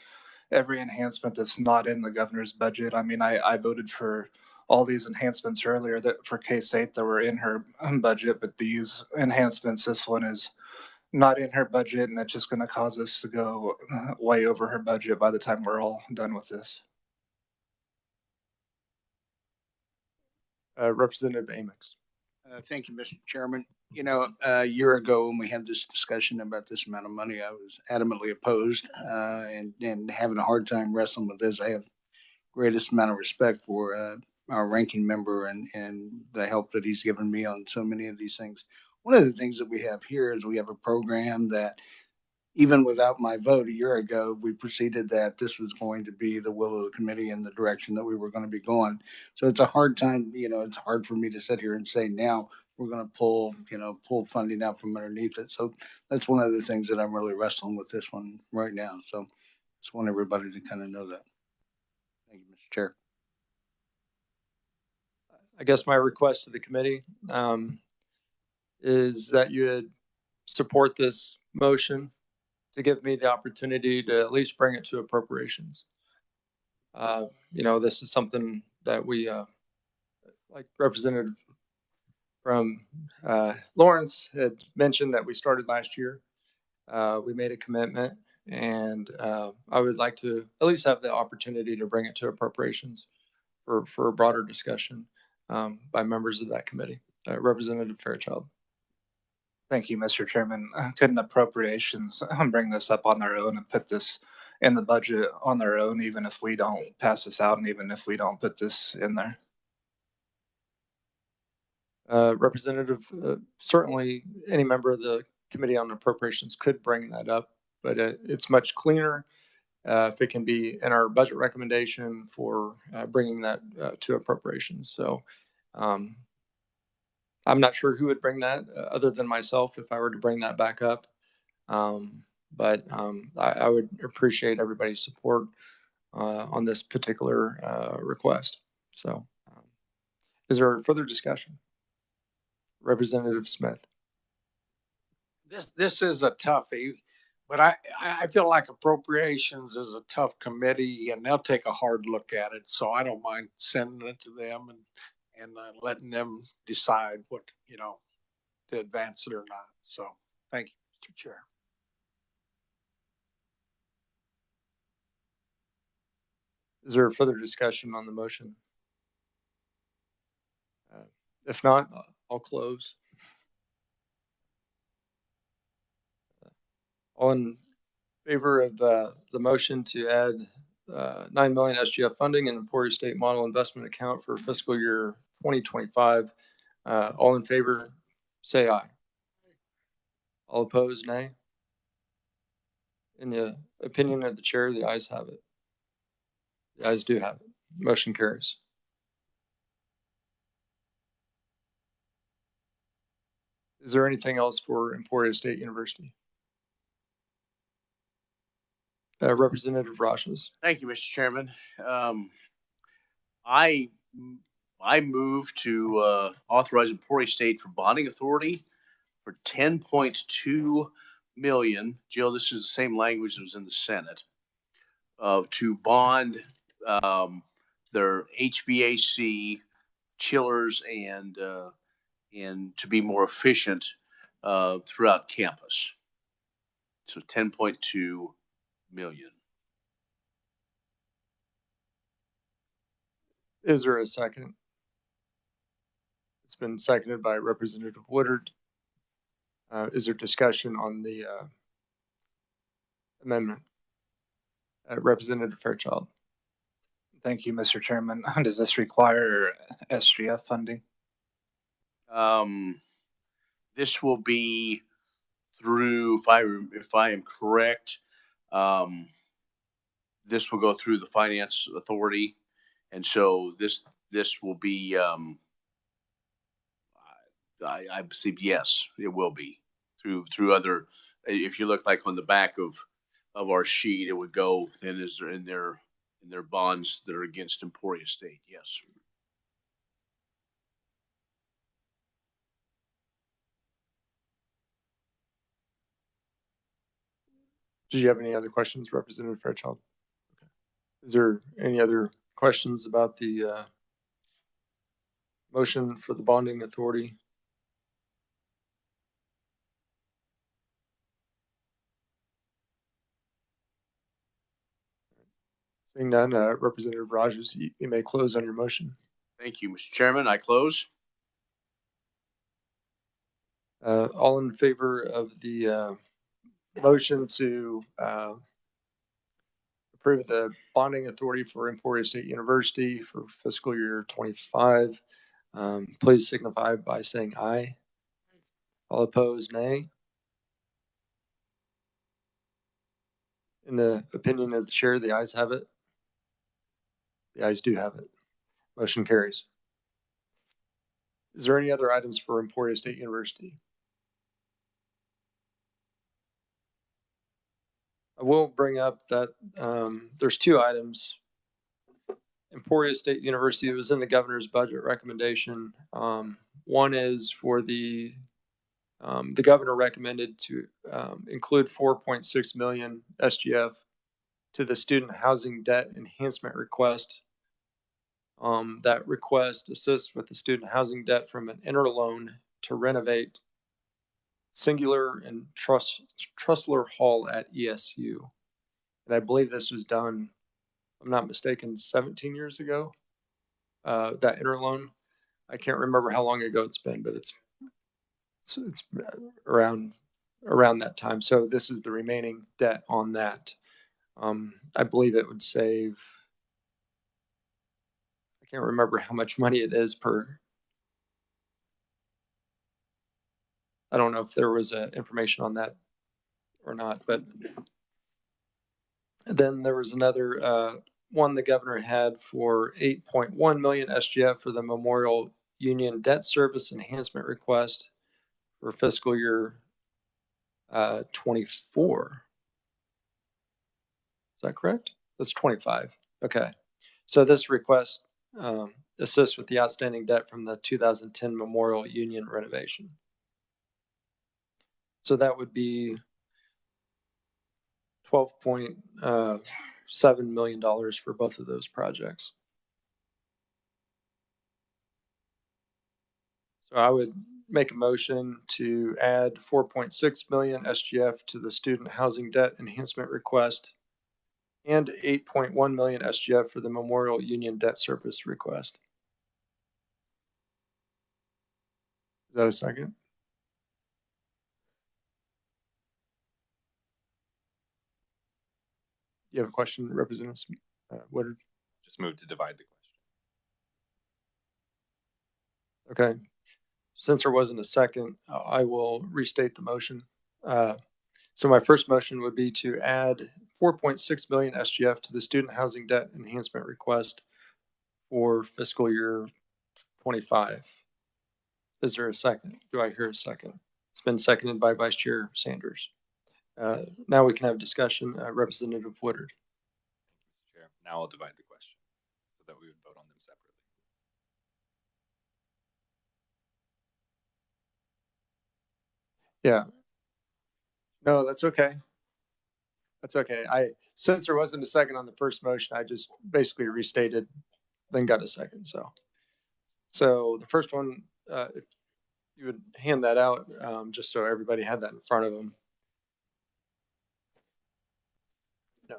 every enhancement that's not in the governor's budget. I mean, I voted for all these enhancements earlier that for K-State that were in her budget, but these enhancements, this one is not in her budget, and it's just going to cause us to go way over her budget by the time we're all done with this. Representative Amix. Thank you, Mr. Chairman. A year ago when we had this discussion about this amount of money, I was adamantly opposed and having a hard time wrestling with this. I have greatest amount of respect for our ranking member and the help that he's given me on so many of these things. One of the things that we have here is we have a program that even without my vote a year ago, we proceeded that this was going to be the will of the committee and the direction that we were going to be going. So it's a hard time, it's hard for me to sit here and say now we're going to pull funding out from underneath it. So that's one of the things that I'm really wrestling with this one right now. So just want everybody to kind of know that. Thank you, Mr. Chair. I guess my request to the committee is that you would support this motion to give me the opportunity to at least bring it to appropriations. This is something that we, like Representative from Lawrence had mentioned, that we started last year. We made a commitment, and I would like to at least have the opportunity to bring it to appropriations for a broader discussion by members of that committee. Representative Fairchild. Thank you, Mr. Chairman. Couldn't appropriations bring this up on their own and put this in the budget on their own, even if we don't pass this out and even if we don't put this in there? Representative, certainly any member of the Committee on Appropriations could bring that up, but it's much cleaner if it can be in our budget recommendation for bringing that to appropriations. So I'm not sure who would bring that other than myself if I were to bring that back up. But I would appreciate everybody's support on this particular request. So is there further discussion? Representative Smith. This is a toughie, but I feel like appropriations is a tough committee and they'll take a hard look at it. So I don't mind sending it to them and letting them decide what, to advance it or not. So thank you, Mr. Chair. Is there further discussion on the motion? If not, I'll close. All in favor of the motion to add 9 million SGF funding and Emporia State Model Investment Account for fiscal year 2025, all in favor, say aye. All opposed, nay. In the opinion of the chair, the ayes have it. The ayes do have it. Motion carries. Is there anything else for Emporia State University? Representative Rogers. Thank you, Mr. Chairman. I move to authorize Emporia State for bonding authority for 10.2 million. Jill, this is the same language that was in the Senate. To bond their HVAC chillers and to be more efficient throughout campus. So 10.2 million. Is there a second? It's been seconded by Representative Woodard. Is there discussion on the amendment? Representative Fairchild. Thank you, Mr. Chairman. Does this require SGF funding? This will be through, if I am correct, this will go through the Finance Authority, and so this will be. I believe yes, it will be through other. If you look like on the back of our sheet, it would go then is there in their bonds that are against Emporia State. Yes. Did you have any other questions, Representative Fairchild? Okay. Is there any other questions about the motion for the bonding authority? Seeing none, Representative Rogers, you may close on your motion. Thank you, Mr. Chairman. I close. All in favor of the motion to approve the bonding authority for Emporia State University for fiscal year 25, please signify by saying aye. All opposed, nay. In the opinion of the chair, the ayes have it. The ayes do have it. Motion carries. Is there any other items for Emporia State University? I will bring up that there's two items. Emporia State University was in the governor's budget recommendation. One is for the governor recommended to include 4.6 million SGF to the student housing debt enhancement request. That request assists with the student housing debt from an interloan to renovate Singular and Trustler Hall at ESU. And I believe this was done, if I'm not mistaken, 17 years ago, that interloan. I can't remember how long ago it's been, but it's around that time. So this is the remaining debt on that. I believe it would save, I can't remember how much money it is per, I don't know if there was information on that or not, but then there was another one the governor had for 8.1 million SGF for the Memorial Union Debt Service Enhancement Request for fiscal year 24. Is that correct? That's 25. Okay. So this request assists with the outstanding debt from the 2010 Memorial Union renovation. So that would be $12.7 million for both of those projects. So I would make a motion to add 4.6 million SGF to the student housing debt enhancement request and 8.1 million SGF for the Memorial Union debt service request. Is that a second? You have a question, Representative Woodard? Just move to divide the question. Okay. Since there wasn't a second, I will restate the motion. So my first motion would be to add 4.6 million SGF to the student housing debt enhancement request for fiscal year 25. Is there a second? Do I hear a second? It's been seconded by Vice Chair Sanders. Now we can have discussion. Representative Woodard. Mr. Chair, now I'll divide the question so that we would vote on them separately. Yeah. No, that's okay. That's okay. Since there wasn't a second on the first motion, I just basically restated, then got a second. So the first one, if you would hand that out, just so everybody had that in front of them. No.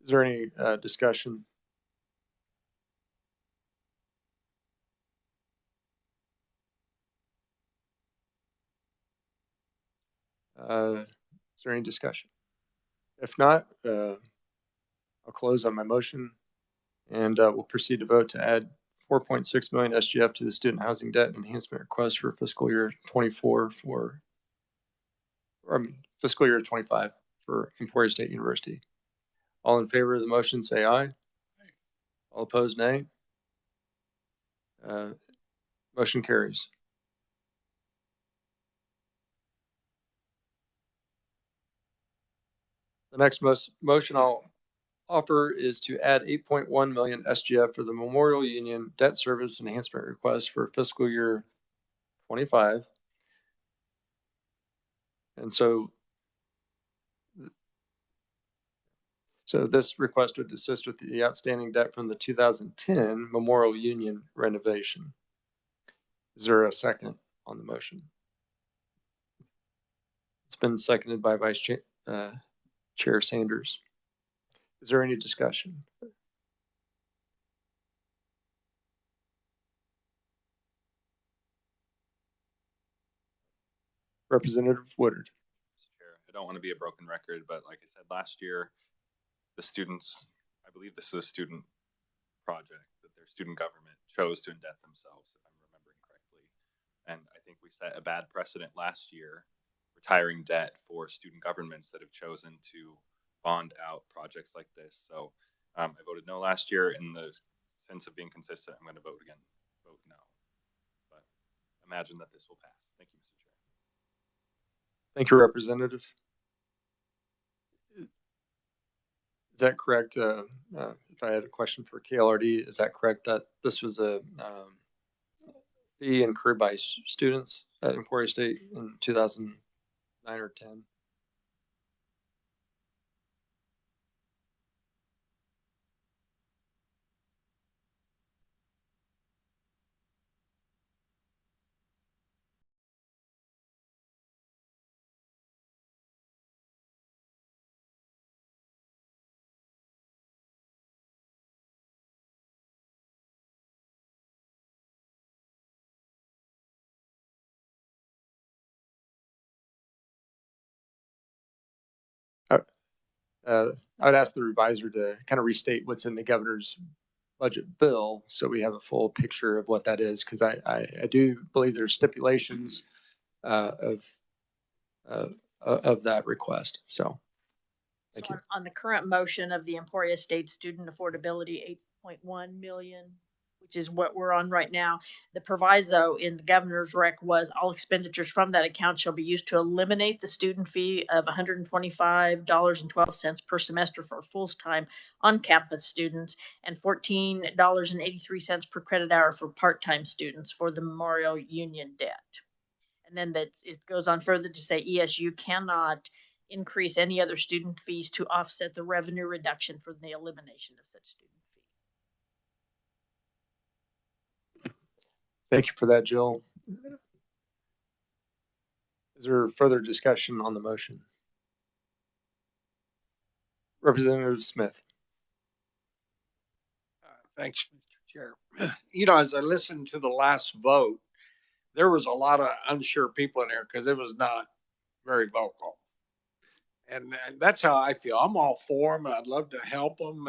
Is there any discussion? Is there any discussion? If not, I'll close on my motion and we'll proceed to vote to add 4.6 million SGF to the student housing debt enhancement request for fiscal year 24 fiscal year 25 for Emporia State University. All in favor of the motion, say aye. All opposed, nay. Motion carries. The next motion I'll offer is to add 8.1 million SGF for the Memorial Union debt service enhancement request for fiscal year 25. And so this request would assist with the outstanding debt from the 2010 Memorial Union renovation. Is there a second on the motion? It's been seconded by Vice Chair Sanders. Is there any discussion? Representative Woodard. Mr. Chair, I don't want to be a broken record, but like I said, last year, the students, I believe this was a student project that their student government chose to indebt themselves, if I'm remembering correctly. And I think we set a bad precedent last year, retiring debt for student governments that have chosen to bond out projects like this. So I voted no last year. In the sense of being consistent, I'm going to vote no. But imagine that this will pass. Thank you, Mr. Chair. Thank you, Representative. Is that correct? If I had a question for KLRD, is that correct that this was a fee incurred by students at Emporia State in 2009 or 10? I would ask the revisor to kind of restate what's in the governor's budget bill so we have a full picture of what that is, because I do believe there's stipulations of that request. So thank you. On the current motion of the Emporia State Student Affordability 8.1 million, which is what we're on right now, the proviso in the governor's rec was all expenditures from that account shall be used to eliminate the student fee of $125.12 per semester for full-time on-campus students and $14.83 per credit hour for part-time students for the Memorial Union debt. And then it goes on further to say ESU cannot increase any other student fees to offset the revenue reduction from the elimination of such student fee. Thank you for that, Jill. Is there further discussion on the motion? Representative Smith. Thanks, Mr. Chair. You know, as I listened to the last vote, there was a lot of unsure people in there because it was not very vocal. And that's how I feel. I'm all for them and I'd love to help them,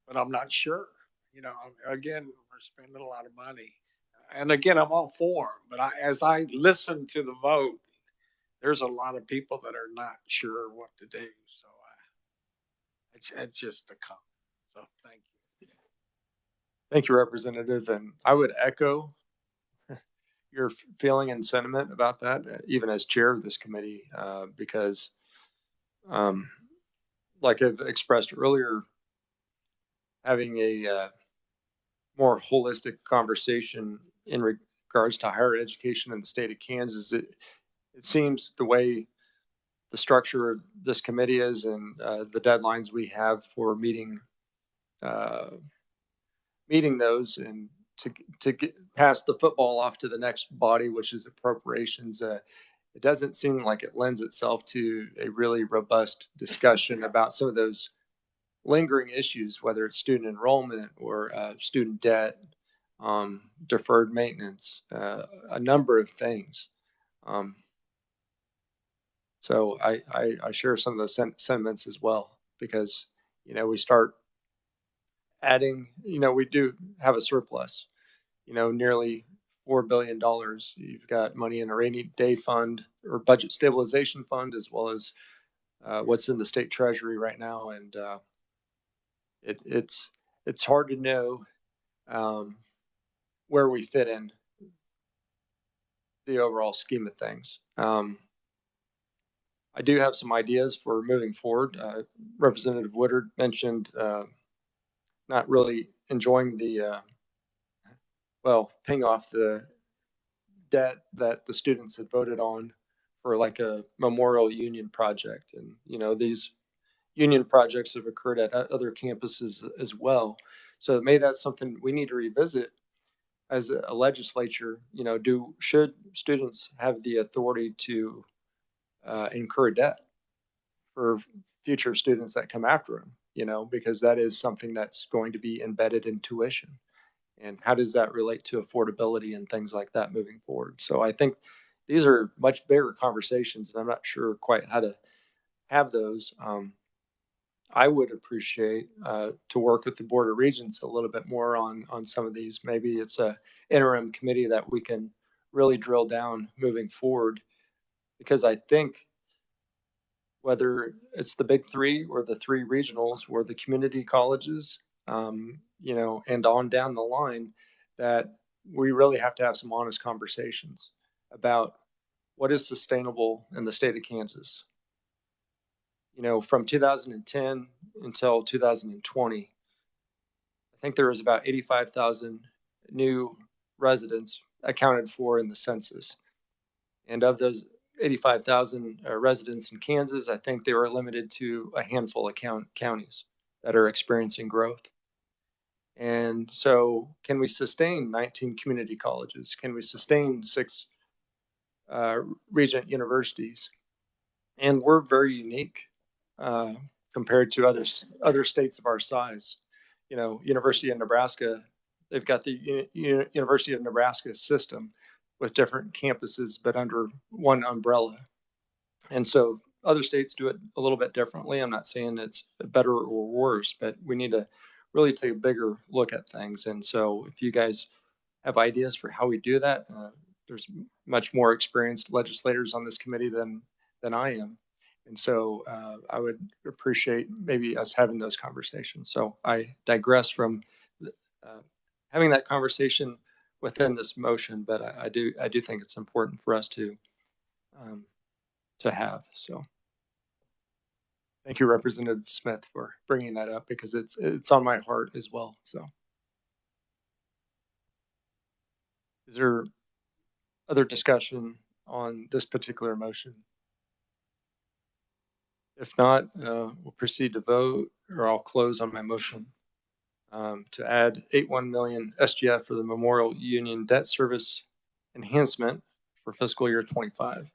but I'm not sure. You know, again, we're spending a lot of money. And again, I'm all for them. But as I listen to the vote, there's a lot of people that are not sure what to do. So it's just a comment. So thank you. Thank you, Representative. And I would echo your feeling and sentiment about that, even as chair of this committee, because like I've expressed earlier, having a more holistic conversation in regards to higher education in the state of Kansas, it seems the way the structure of this committee is and the deadlines we have for meeting those and to get past the football off to the next body, which is appropriations. It doesn't seem like it lends itself to a really robust discussion about some of those lingering issues, whether it's student enrollment or student debt, deferred maintenance, a number of things. So I share some of those sentiments as well, because, you know, we start adding, you know, we do have a surplus, you know, nearly $4 billion. You've got money in a rainy day fund or budget stabilization fund, as well as what's in the state treasury right now. And it's hard to know where we fit in the overall scheme of things. I do have some ideas for moving forward. Representative Woodard mentioned not really enjoying the, paying off the debt that the students had voted on for like a Memorial Union project. And, you know, these union projects have occurred at other campuses as well. So maybe that's something we need to revisit as a legislature. You know, should students have the authority to incur debt for future students that come after them, you know, because that is something that's going to be embedded in tuition. And how does that relate to affordability and things like that moving forward? So I think these are much bigger conversations, and I'm not sure quite how to have those. I would appreciate to work with the Board of Regents a little bit more on some of these. Maybe it's a interim committee that we can really drill down moving forward, because I think whether it's the big three or the three regionals or the community colleges, you know, and on down the line, that we really have to have some honest conversations about what is sustainable in the state of Kansas. You know, from 2010 until 2020, I think there was about 85,000 new residents accounted for in the census. And of those 85,000 residents in Kansas, I think they were limited to a handful of counties that are experiencing growth. And so can we sustain 19 community colleges? Can we sustain 6 regent universities? And we're very unique compared to other states of our size. You know, University of Nebraska, they've got the University of Nebraska system with different campuses, but under one umbrella. And so other states do it a little bit differently. I'm not saying it's better or worse, but we need to really take a bigger look at things. And so if you guys have ideas for how we do that, there's much more experienced legislators on this committee than I am. And so I would appreciate maybe us having those conversations. So I digress from having that conversation within this motion, but I do think it's important for us to have. So thank you, Representative Smith, for bringing that up because it's on my heart as well. So is there other discussion on this particular motion? If not, we'll proceed to vote, or I'll close on my motion to add 81 million SGF for the Memorial Union Debt Service Enhancement for fiscal year 25.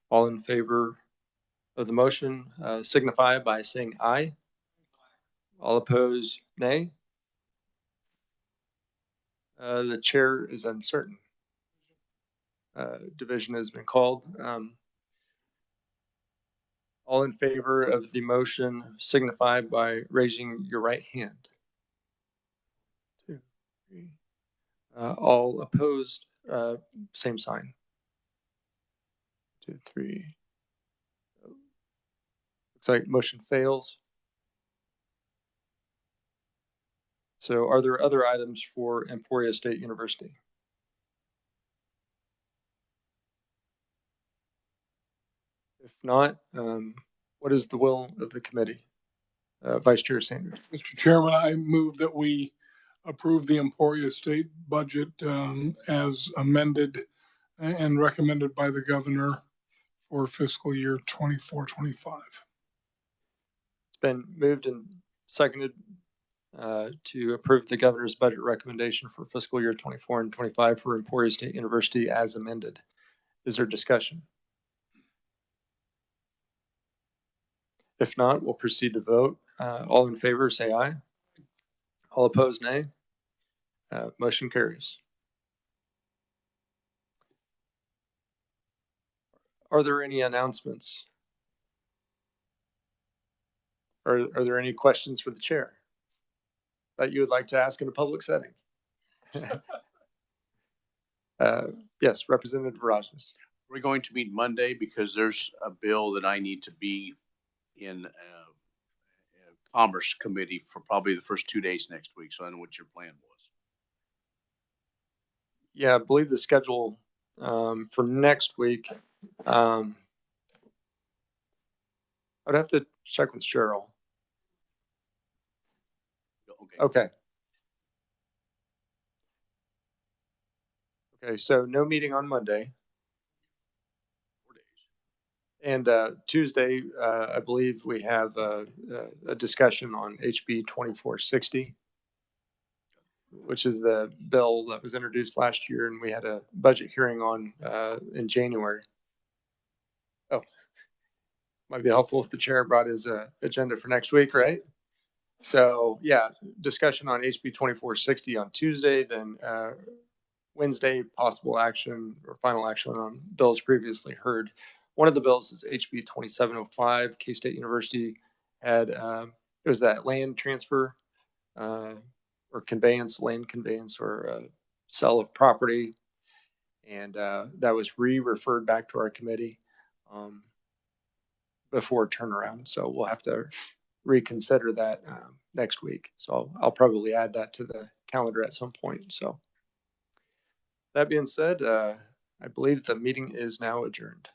All in favor of the motion signify by saying aye. All opposed, nay. The chair is uncertain. Division has been called. All in favor of the motion signify by raising your right hand. 2, 3. All opposed, same sign. 2, 3. Looks like motion fails. So are there other items for Emporia State University? If not, what is the will of the committee? Vice Chair Sanders. Mr. Chairman, I move that we approve the Emporia State budget as amended and recommended by the governor for fiscal year 24-25. It's been moved and seconded to approve the governor's budget recommendation for fiscal year 24 and 25 for Emporia State University as amended. Is there discussion? If not, we'll proceed to vote. All in favor, say aye. All opposed, nay. Motion carries. Are there any announcements? Are there any questions for the chair that you would like to ask in a public setting? Yes, Representative Varajas. We're going to meet Monday because there's a bill that I need to be in Commerce Committee for probably the first 2 days next week. So I don't know what your plan was. Yeah, I believe the schedule for next week. I would have to check with Cheryl. Okay. Okay, so no meeting on Monday. 4 days. And Tuesday, I believe we have a discussion on HB 2460, which is the bill that was introduced last year, and we had a budget hearing on in January. Oh, might be helpful if the chair brought his agenda for next week, right? So yeah, discussion on HB 2460 on Tuesday, then Wednesday, possible action or final action on bills previously heard. One of the bills is HB 2705. K-State University had, it was that land transfer or conveyance, land conveyance or sale of property. And that was referred back to our committee before turnaround. So we'll have to reconsider that next week. So I'll probably add that to the calendar at some point. So that being said, I believe the meeting is now adjourned.